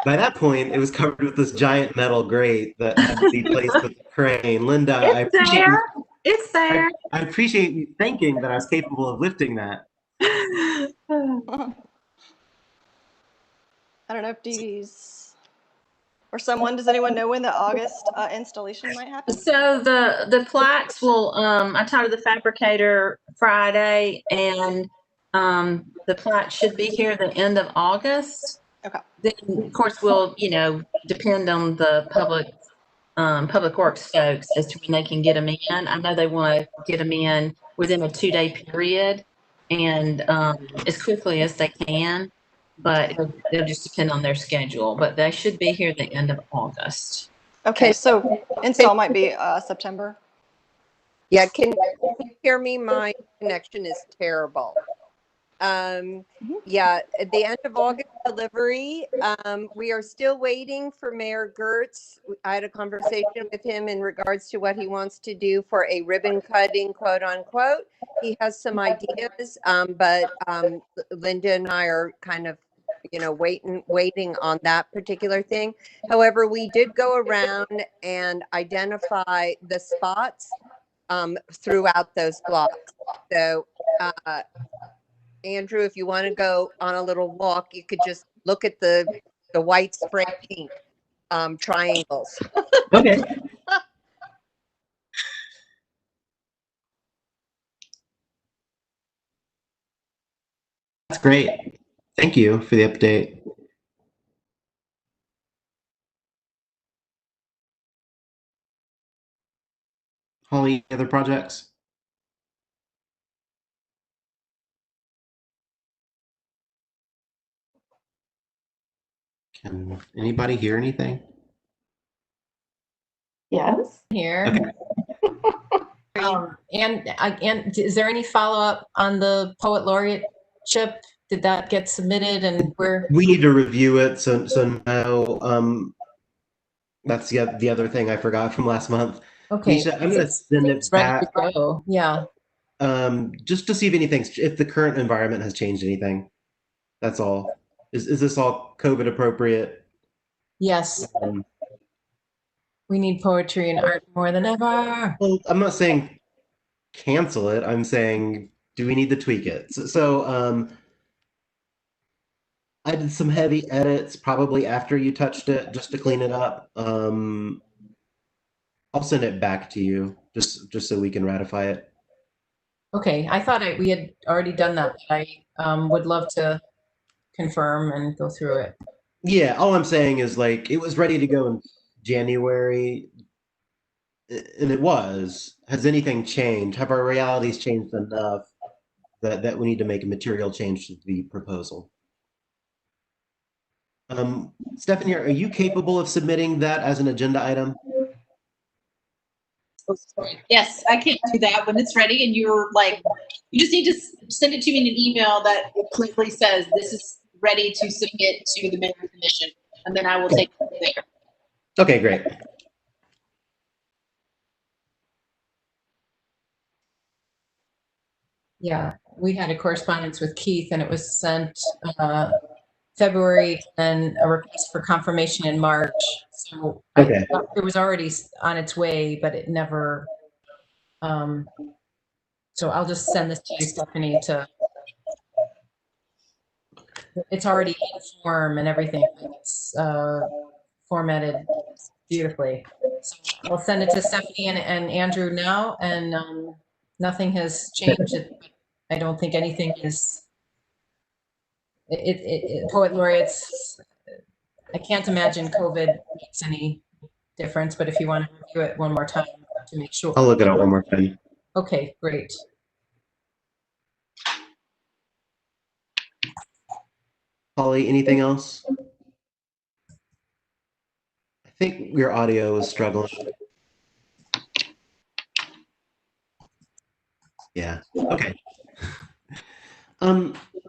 By that point, it was covered with this giant metal grate that had to be placed with the crane. Linda, I It's appreciate there. you. It's there. I appreciate you thinking that I was capable of lifting that. I don't know if Dee Dee's or someone, does anyone know when the August installation might happen? So the plaques will, I talked to the fabricator Friday, and the plaque should be here the end of August. Okay. Then, of course, we'll, depend on the public works folks as to when they can get them in. I know they want to get them in within a 2-day period and as quickly as they can, but it'll just depend on their schedule. But they should be here the end of August. Okay, so install might be September. Yeah, can you hear me? My connection is terrible. Yeah, at the end of August delivery. We are still waiting for Mayor Gertz. I had a conversation with him in regards to what he wants to do for a ribbon cutting, quote unquote. He has some ideas, but Linda and I are kind of, waiting on that particular thing. However, we did go around and identify the spots throughout those blocks. So, Andrew, if you want to go on a little walk, you could just look at the white spray paint triangles. Okay. That's great. Thank you for the update. Holly, other projects? Can anybody hear anything? Yes. Here. Okay. And is there any follow-up on the poet laureateship? Did that get submitted, and where? We need to review it. So now, that's the other thing I forgot from last month. Okay. Nisha, I'm gonna send it It's ready back. to go. Yeah. Just to see if the current environment has changed anything. That's all. Is this all COVID appropriate? Yes. We need poetry and art more than ever. Well, I'm not saying cancel it. I'm saying, do we need to tweak it? So I did some heavy edits probably after you touched it just to clean it up. I'll send it back to you just so we can ratify it. Okay, I thought we had already done that. But I would love to confirm and go through it. Yeah, all I'm saying is like it was ready to go in January, and it was. Has anything changed? Have our realities changed enough that we need to make a material change to the proposal? Stephanie, are you capable of submitting that as an agenda item? Yes, I can do that when it's ready, and you just need to send it to me in an email that clearly says this is ready to submit to the mayor commission, and then I will take it from there. Okay, great. Yeah, we had a correspondence with Keith, and it was sent February, and a request for confirmation in March. So Okay. it was already on its way, but it never. So I'll just send this to you, Stephanie. It's already in form and everything. It's formatted beautifully. So I'll send it to Stephanie and Andrew now, and nothing has changed. I don't think anything is. Poet laureates. I can't imagine COVID makes any difference, but if you want to review it one more time to make sure. I'll look it up one more time. Okay, great. Holly, anything else? I think your audio is struggling. Yeah. Okay.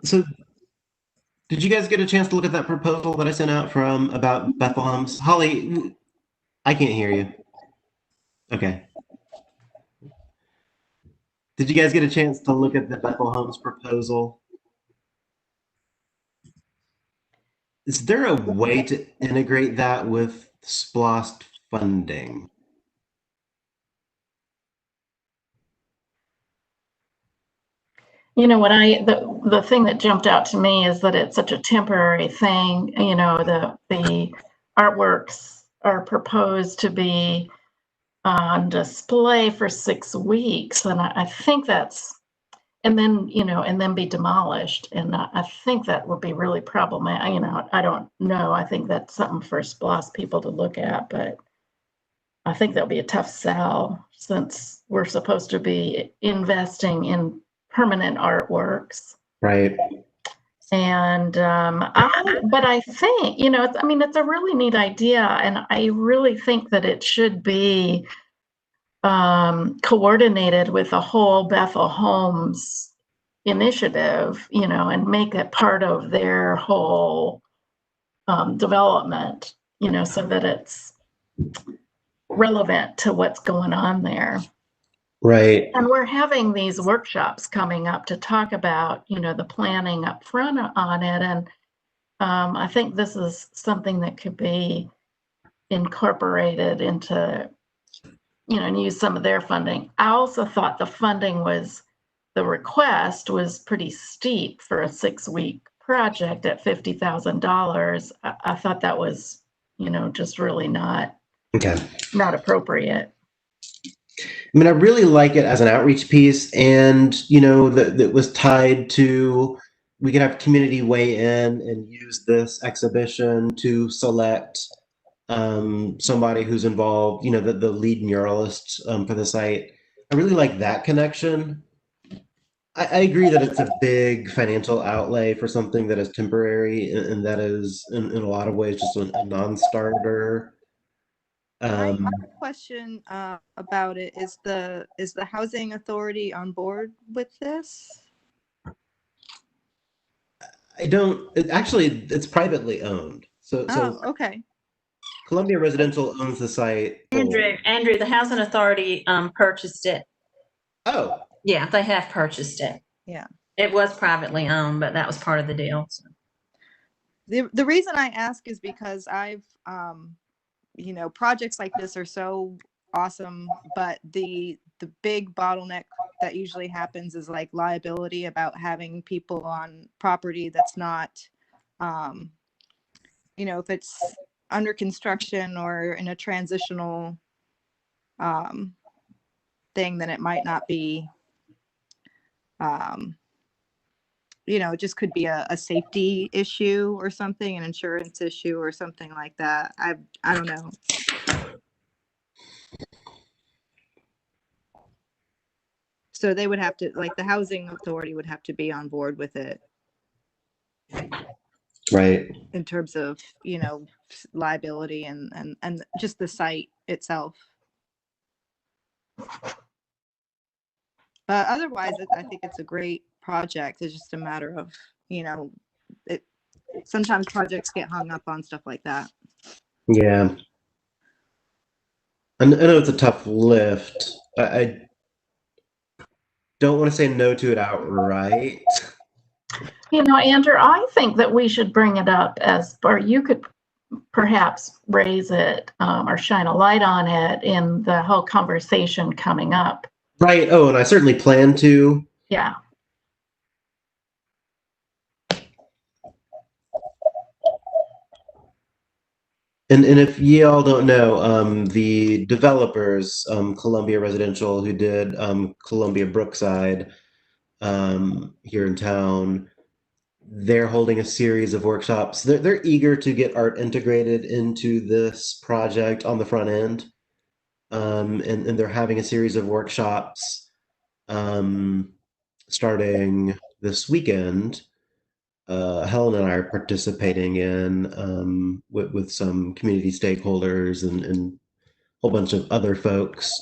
So did you guys get a chance to look at that proposal that I sent out from about Bethlehem's? Holly, I can't hear you. Okay. Did you guys get a chance to look at the Bethlehem's proposal? Is there a way to integrate that with SPLOST funding? You know, the thing that jumped out to me is that it's such a temporary thing. You know, the artworks are proposed to be on display for 6 weeks, and I think that's, and then, you know, and then be demolished. And I think that would be really problematic. You know, I don't know. I think that's something for SPLOST people to look at, but I think that'll be a tough sell since we're supposed to be investing in permanent artworks. Right. And but I think, you know, it's a really neat idea, and I really think that it should be coordinated with the whole Bethel Homes initiative, you know, and make it part of their whole development, you know, so that it's relevant to what's going on there. Right. And we're having these workshops coming up to talk about, you know, the planning up front on it. And I think this is something that could be incorporated into, you know, and use some of their funding. I also thought the request was pretty steep for a 6-week project at $50,000. I thought that was, you know, just really not appropriate. I mean, I really like it as an outreach piece, and you know, that was tied to, we could have community weigh in and use this exhibition to select somebody who's involved, you know, the lead muralist for the site. I really like that connection. I agree that it's a big financial outlay for something that is temporary, and that is in a lot of ways just a non-starter. I have a question about it. Is the housing authority on board with this? Actually, it's privately owned. So okay. Columbia Residential owns the site. Andrew, the housing authority purchased it. Oh. Yeah, they have purchased it. Yeah. It was privately owned, but that was part of the deal. So. The reason I ask is because I've you know, projects like this are so awesome, but the big bottleneck that usually happens is like liability about having people on property that's not, you know, if it's under construction or in a transitional thing, then it might not be, you know, it just could be a safety issue or something, an insurance issue or something like that. I don't know. So they would have to, like, the housing authority would have to be on board with it. Right. In terms of, you know, liability and just the site itself. But otherwise, I think it's a great project. It's just a matter of, you know, sometimes projects get hung up on stuff like that. Yeah. I know it's a tough lift. I don't want to say no to it outright. You know, Andrew, I think that we should bring it up or you could perhaps raise it or shine a light on it in the whole conversation coming up. Right. Oh, and I certainly plan to. Yeah. And if ye all don't know, the developers, Columbia Residential, who did Columbia Brookside here in town, they're holding a series of workshops. They're eager to get art integrated into this project on the front end, and they're having a series of workshops starting this weekend. Helen and I are participating in with some community stakeholders and a whole bunch of other folks.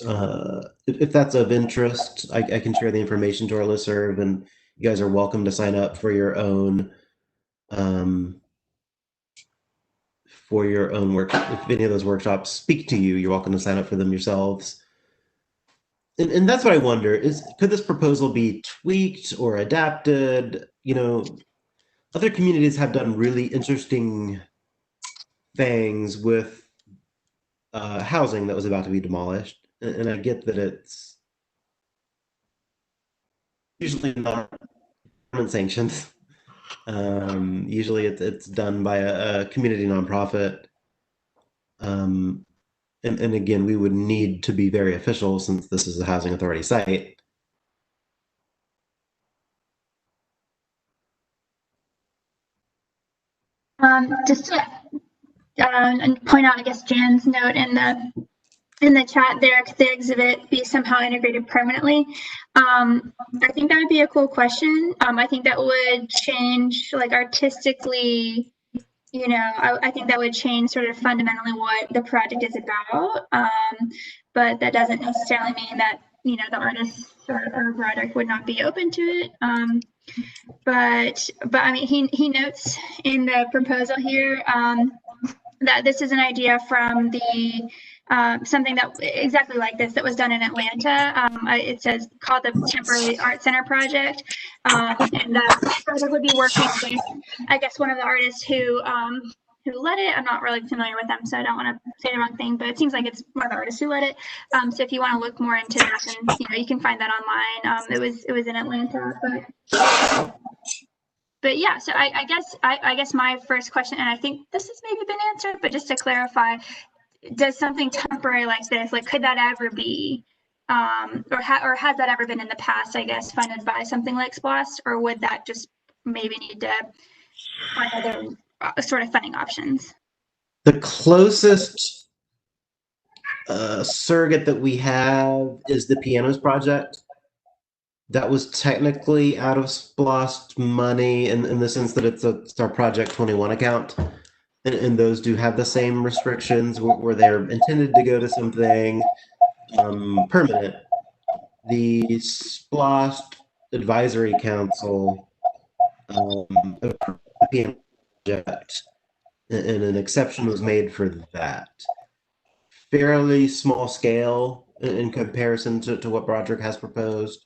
If that's of interest, I can share the information to our listserv, and you guys are welcome to sign up for your own workshop. If any of those workshops speak to you, you're welcome to sign up for them yourselves. And that's what I wonder is, could this proposal be tweaked or adapted? You know, other communities have done really interesting things with housing that was about to be demolished. And I get that it's usually not government sanctioned. Usually it's done by a community nonprofit. And again, we would need to be very official since this is a housing authority site. Just to and point out, I guess, Jan's note in the chat there, could the exhibit be somehow integrated permanently? I think that would be a cool question. I think that would change, like, artistically, you know, I think that would change sort of fundamentally what the project is about. But that doesn't necessarily mean that, you know, the artist or project would not be open to it. But I mean, he notes in the proposal here that this is an idea from the something that exactly like this that was done in Atlanta. It says called the Temporary Art Center Project, and the project would be working with, I guess, one of the artists who led it. I'm not really familiar with them, so I don't want to say the wrong thing, but it seems like it's one of the artists who led it. So if you want to look more into that, then you can find that online. It was in Atlanta, but yeah. So I guess my first question, and I think this has maybe been answered, but just to clarify, does something temporary like this, like, could that ever be, or has that ever been in the past, I guess, funded by something like SPLOST, or would that just maybe need to find other sort of funding options? The closest surrogate that we have is the Pianos Project. That was technically out of SPLOST money in the sense that it's our Project 21 account. And those do have the same restrictions where they're intended to go to something permanent. The SPLOST Advisory Council approved the Piano Project, and an exception was made for that. Fairly small scale in comparison to what Broderick has proposed.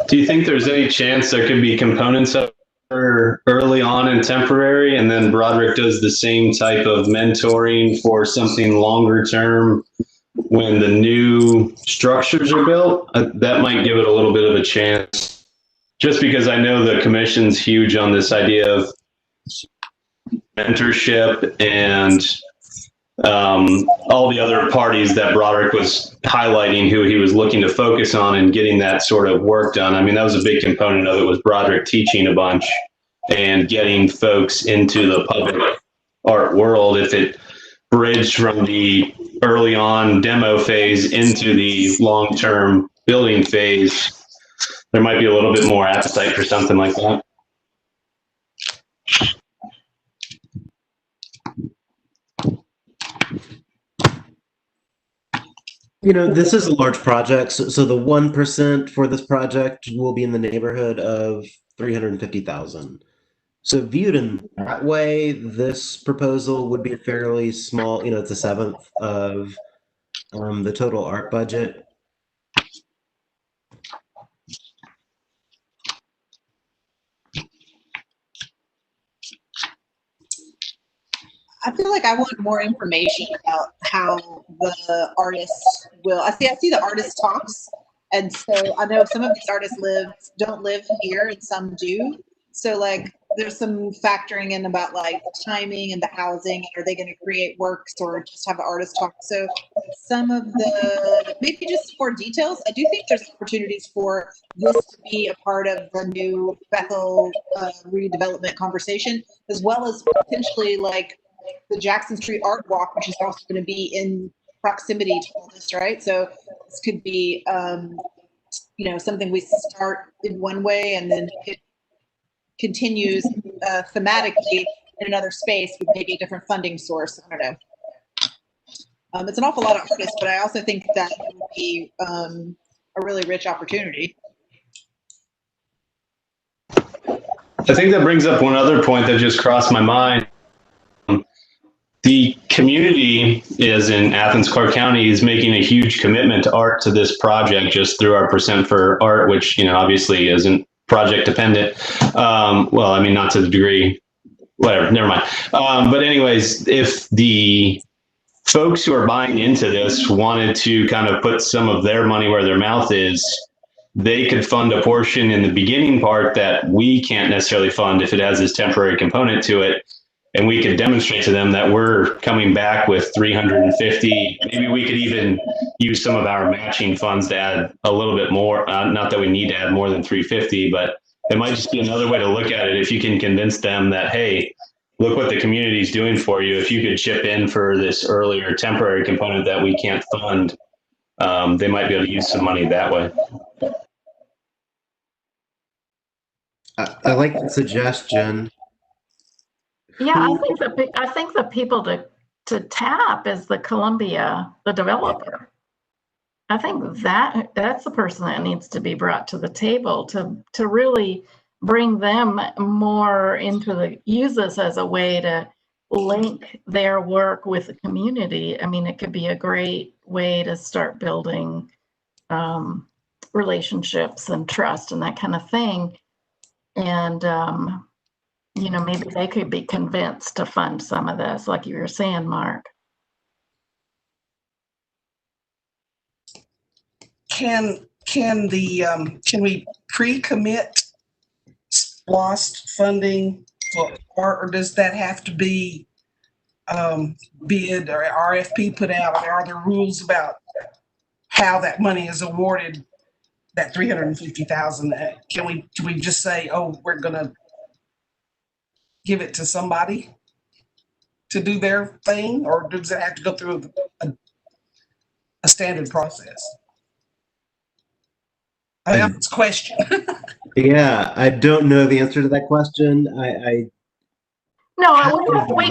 Do you think there's any chance there could be components of early on and temporary, and then Broderick does the same type of mentoring for something longer term when the new structures are built? That might give it a little bit of a chance, just because I know the commission's huge on this idea of mentorship and all the other parties that Broderick was highlighting who he was looking to focus on and getting that sort of work done. I mean, that was a big component of it, was Broderick teaching a bunch and getting folks into the public art world. If it bridged from the early on demo phase into the long-term building phase, there might be a little bit more appetite for something like that. You know, this is a large project, so the 1% for this project will be in the neighborhood of 350,000. So viewed in that way, this proposal would be a fairly small, you know, it's a seventh of the total art budget. I feel like I want more information about how the artists will. I see the artist talks, and so I know some of these artists don't live here, and some do. So like, there's some factoring in about like the timing and the housing. Are they going to create works or just have the artist talk? So some of the maybe just more details. I do think there's opportunities for this to be a part of the new Bethel redevelopment conversation, as well as potentially like the Jackson Street Art Walk, which is also going to be in proximity to all this, right? So this could be you know, something we start in one way and then it continues thematically in another space with maybe a different funding source. I don't know. It's an awful lot of artists, but I also think that it would be a really rich opportunity. I think that brings up one other point that just crossed my mind. The community is in Athens-Clarke County is making a huge commitment to art to this project just through our percent for art, which, you know, obviously isn't project dependent. Well, I mean, not to the degree, whatever, never mind. But anyways, if the folks who are buying into this wanted to kind of put some of their money where their mouth is, they could fund a portion in the beginning part that we can't necessarily fund if it has this temporary component to it. And we could demonstrate to them that we're coming back with 350. Maybe we could even use some of our matching funds to add a little bit more. Not that we need to add more than 350, but it might just be another way to look at it. If you can convince them that, hey, look what the community is doing for you. If you could chip in for this earlier temporary component that we can't fund, they might be able to use some money that way. I like the suggestion. Yeah, I think the people to tap is the Columbia, the developer. I think that's the person that needs to be brought to the table to really bring them more into use this as a way to link their work with the community. I mean, it could be a great way to start building relationships and trust and that kind of thing. And you know, maybe they could be convinced to fund some of this, like you were saying, Mark. Can we pre-commit SPLOST funding for, or does that have to be bid or RFP put out? Are there rules about how that money is awarded? That 350,000. Can we just say, oh, we're gonna give it to somebody to do their thing, or does it have to go through a standard process? I think that's a question. Yeah, I don't know the answer to that question. No, we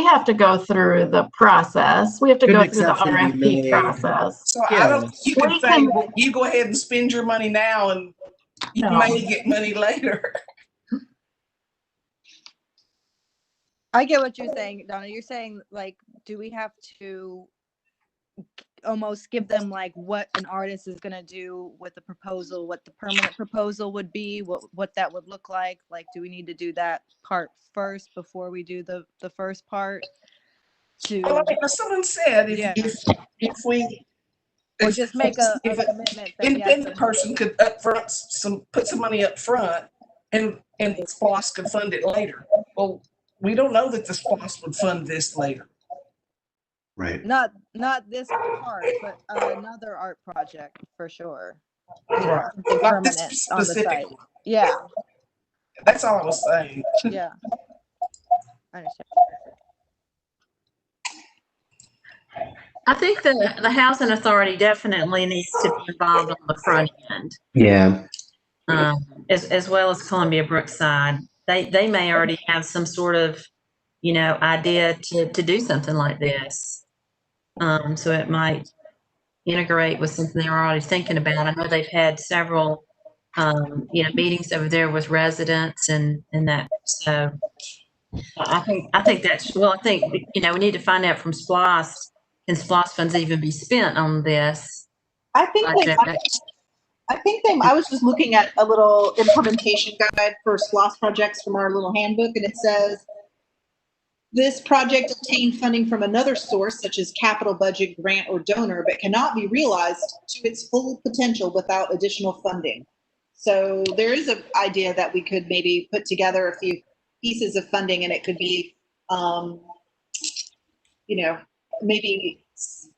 have to go through the process. We have to go through the RFP process. So yeah. I don't think you can say, well, you go ahead and spend your money now and you may get money later. I get what you're saying, Donna. You're saying, like, do we have to almost give them like what an artist is going to do with the proposal, what the permanent proposal would be, what that would look like? Like, do we need to do that part first before we do the first part? Well, someone said if we or just make a commitment that independent person could put some money up front and SPLOST could fund it later. Well, we don't know that the SPLOST would fund this later. Right. Not this part, but another art project for sure. Right. Not this on the site. Yeah. That's all I was saying. Yeah. I understand. I think the housing authority definitely needs to be involved on the front end. Yeah. As well as Columbia Brookside. They may already have some sort of, you know, idea to do something like this. So it might integrate with something they're already thinking about. I know they've had several, you know, meetings over there with residents and that. So I think that's, well, I think, you know, we need to find out from SPLOST, can SPLOST funds even be spent on this? I think I was just looking at a little implementation guide for SPLOST projects from our little handbook, and it says, this project obtained funding from another source, such as capital budget, grant, or donor, but cannot be realized to its full potential without additional funding. So there is an idea that we could maybe put together a few pieces of funding, and it could be, you know, maybe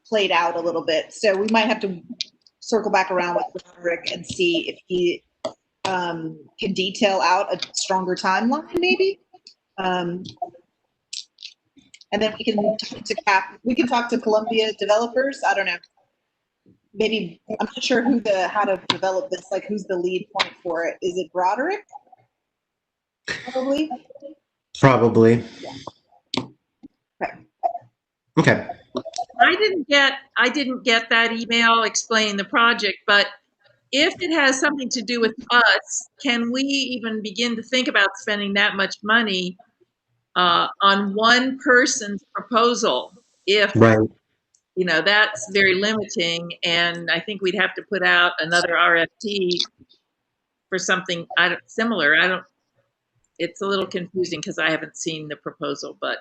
played out a little bit. So we might have to circle back around with Roderick and see if he can detail out a stronger timeline, maybe. And then we can talk to Columbia developers. I don't know. maybe, I'm not sure how to develop this, like who's the lead point for it? Is it Broderick? Probably. Probably. Okay. Okay. I didn't get that email explaining the project, but if it has something to do with us, can we even begin to think about spending that much money on one person's proposal? If, Right. you know, that's very limiting, and I think we'd have to put out another RFP for something similar. It's a little confusing because I haven't seen the proposal, but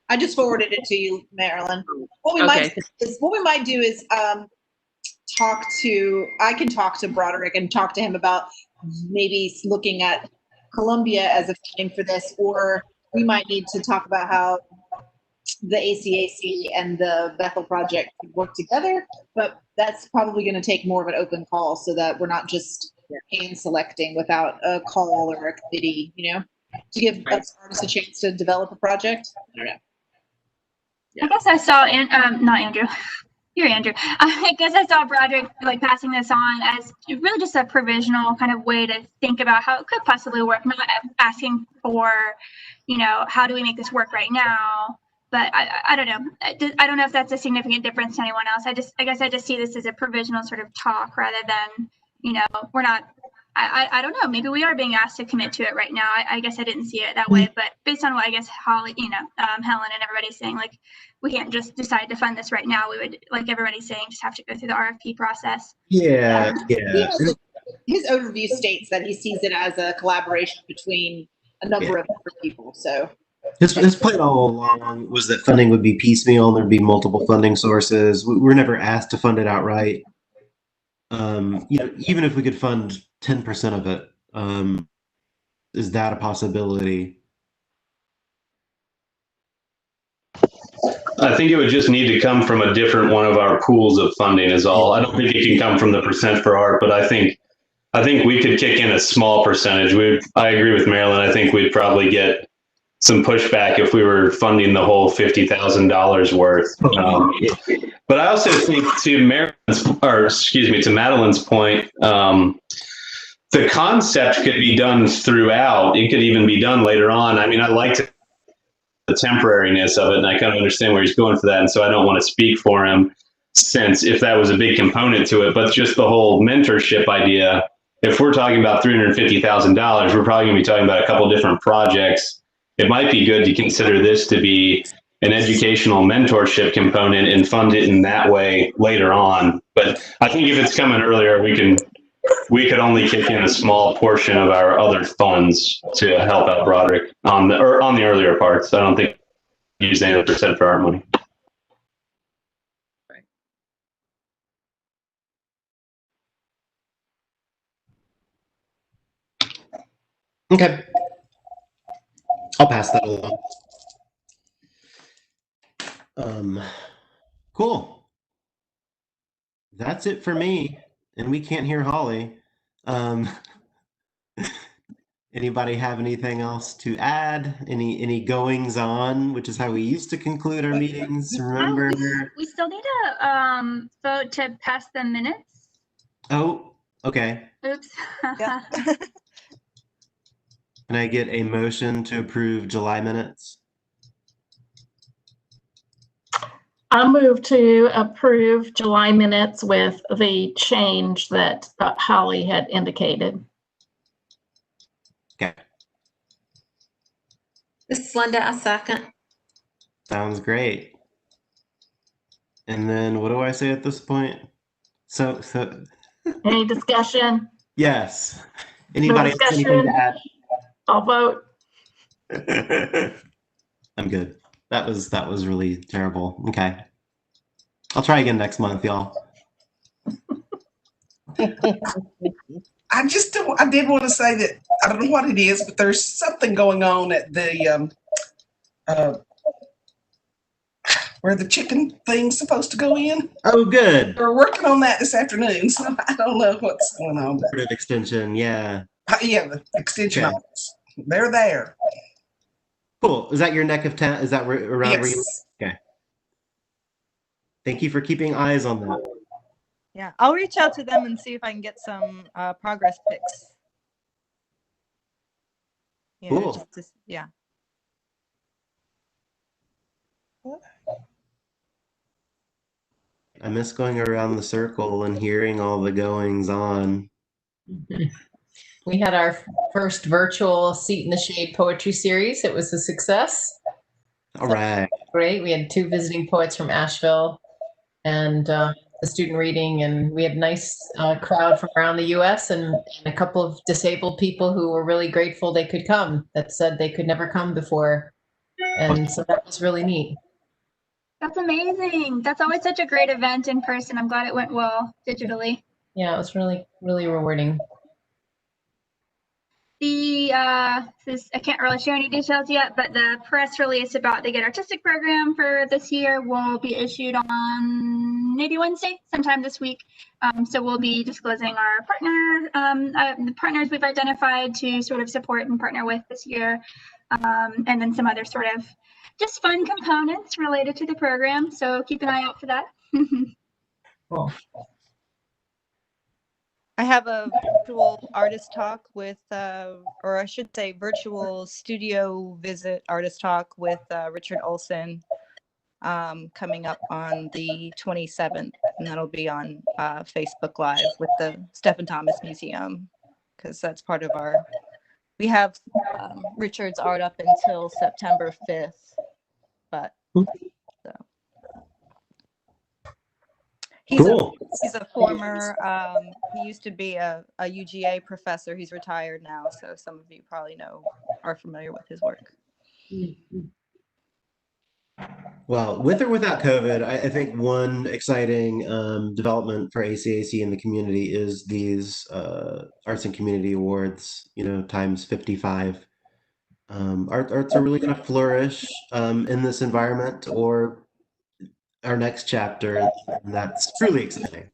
I just forwarded it to you, Marilyn. What we okay. might do is I can talk to Broderick and talk to him about maybe looking at Columbia as a funding for this, or we might need to talk about how the ACAC and the Bethel project could work together, but that's probably going to take more of an open call so that we're not just hand selecting without a call or a committee, you know, to give us artists a chance to develop a project. I don't know. I guess I saw, not Andrew. You're Andrew. I guess I saw Broderick like passing this on as really just a provisional kind of way to think about how it could possibly work, not asking for, you know, how do we make this work right now? But I don't know. I don't know if that's a significant difference to anyone else. I guess I just see this as a provisional sort of talk rather than, you know, we're not, I don't know. Maybe we are being asked to commit to it right now. I guess I didn't see it that way, but based on what I guess Holly, you know, Helen and everybody's saying, like, we can't just decide to fund this right now. We would, like everybody's saying, just have to go through the RFP process. Yeah. His overview states that he sees it as a collaboration between a number of different people. So his plan all along was that funding would be piecemeal and there'd be multiple funding sources. We were never asked to fund it outright. You know, even if we could fund 10% of it, is that a possibility? I think it would just need to come from a different one of our pools of funding is all. I don't think it can come from the percent for art, but I think we could kick in a small percentage. I agree with Marilyn. I think we'd probably get some pushback if we were funding the whole $50,000 worth. But I also think to Madeline's point, the concept could be done throughout. It could even be done later on. I mean, I liked the temporariness of it, and I kind of understand where he's going for that. And so I don't want to speak for him, since if that was a big component to it, but just the whole mentorship idea. If we're talking about $350,000, we're probably going to be talking about a couple different projects. It might be good to consider this to be an educational mentorship component and fund it in that way later on. But I think if it's coming earlier, we could only kick in a small portion of our other funds to help out Broderick on the earlier parts. I don't think we use any percent for art money. Okay. I'll pass that along. Cool. That's it for me. And we can't hear Holly. Anybody have anything else to add? Any goings on, which is how we used to conclude our meetings, remember? We still need a vote to pass the minutes. Oh, okay. Oops. Can I get a motion to approve July minutes? I'll move to approve July minutes with the change that Holly had indicated. Okay. This is Linda, a second. Sounds great. And then what do I say at this point? So Any discussion? Yes. Anybody No have anything to add? I'll vote. I'm good. That was really terrible. Okay. I'll try again next month, y'all. I did want to say that I don't know what it is, but there's something going on at the where the chicken thing's supposed to go in. Oh, good. We're working on that this afternoon, so I don't know what's going on. Sort of extension, yeah. Yeah, the extension office. They're there. Cool. Is that your neck of town? Is that around where you? Yes. Okay. Thank you for keeping eyes on that. Yeah, I'll reach out to them and see if I can get some progress pics. Yeah, Cool. yeah. I miss going around the circle and hearing all the goings on. We had our first virtual Seat in the Shade poetry series. It was a success. All right. Great. We had 2 visiting poets from Asheville and the student reading, and we had a nice crowd from around the U.S. and a couple of disabled people who were really grateful they could come, that said they could never come before. And so that was really neat. That's amazing. That's always such a great event in person. I'm glad it went well digitally. Yeah, it was really, really rewarding. I can't really share any details yet, but the press release about the Get Artistic program for this year will be issued on maybe Wednesday, sometime this week. So we'll be disclosing our the partners we've identified to sort of support and partner with this year, and then some other sort of just fun components related to the program. So keep an eye out for that. Cool. I have a virtual artist talk with, or I should say virtual studio visit artist talk with Richard Olson coming up on the 27th. And that'll be on Facebook Live with the Stephen Thomas Museum, because that's part of we have Richard's art up until September 5th. But so. Cool. He's a former, he used to be a UGA professor. He's retired now. So some of you probably are familiar with his work. Well, with or without COVID, I think one exciting development for ACAC in the community is these Arts and Community Awards, times 55. Arts are really going to flourish in this environment or our next chapter, and that's truly exciting.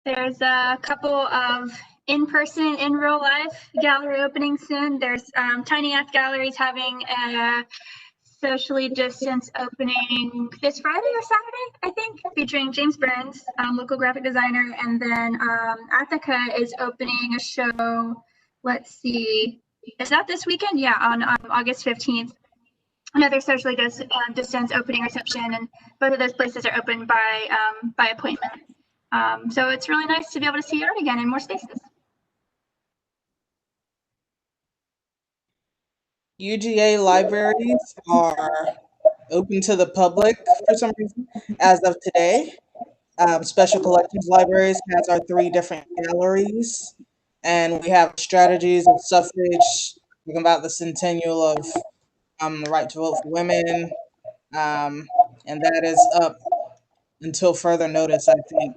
There's a couple of in-person, in real life gallery openings soon. There's Tiny Act Gallery's having a socially distanced opening this Friday or Saturday, I think, featuring James Burns, local graphic designer. And then Attica is opening a show, let's see, is that this weekend? Yeah, on August 15th. Another socially distance opening reception, and both of those places are open by appointment. So it's really nice to be able to see art again in more spaces. UGA libraries are open to the public for some reason as of today. Special Collections Libraries has our 3 different galleries, and we have strategies of suffrage, talking about the centennial of the right to vote for women, and that is up until further notice, I think,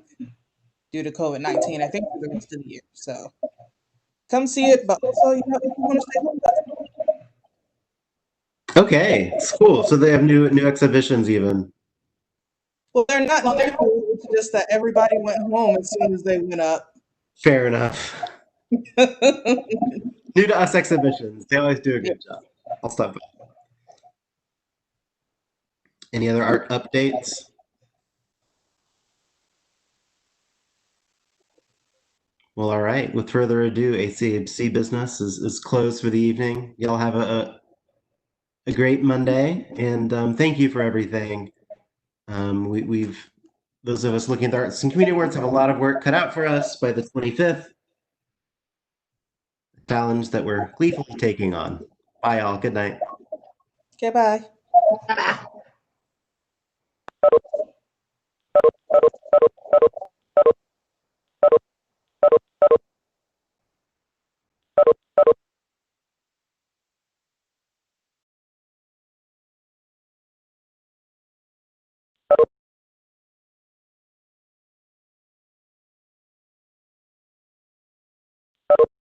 due to COVID-19, I think for the rest of the year. So come see it, but also, if you want to stay home, that's Okay, it's cool. So they have new exhibitions even. well, they're not new. It's just that everybody went home as soon as they went up. Fair enough. New to us exhibitions. They always do a good job. I'll stop. Any other art updates? Well, all right. With further ado, ACHC business is closed for the evening. Y'all have a great Monday, and thank you for everything. We've those of us looking at the Arts and Community Awards have a lot of work cut out for us by the 25th. Challenge that we're gleefully taking on. Bye, all. Good night. Okay, bye. Bye.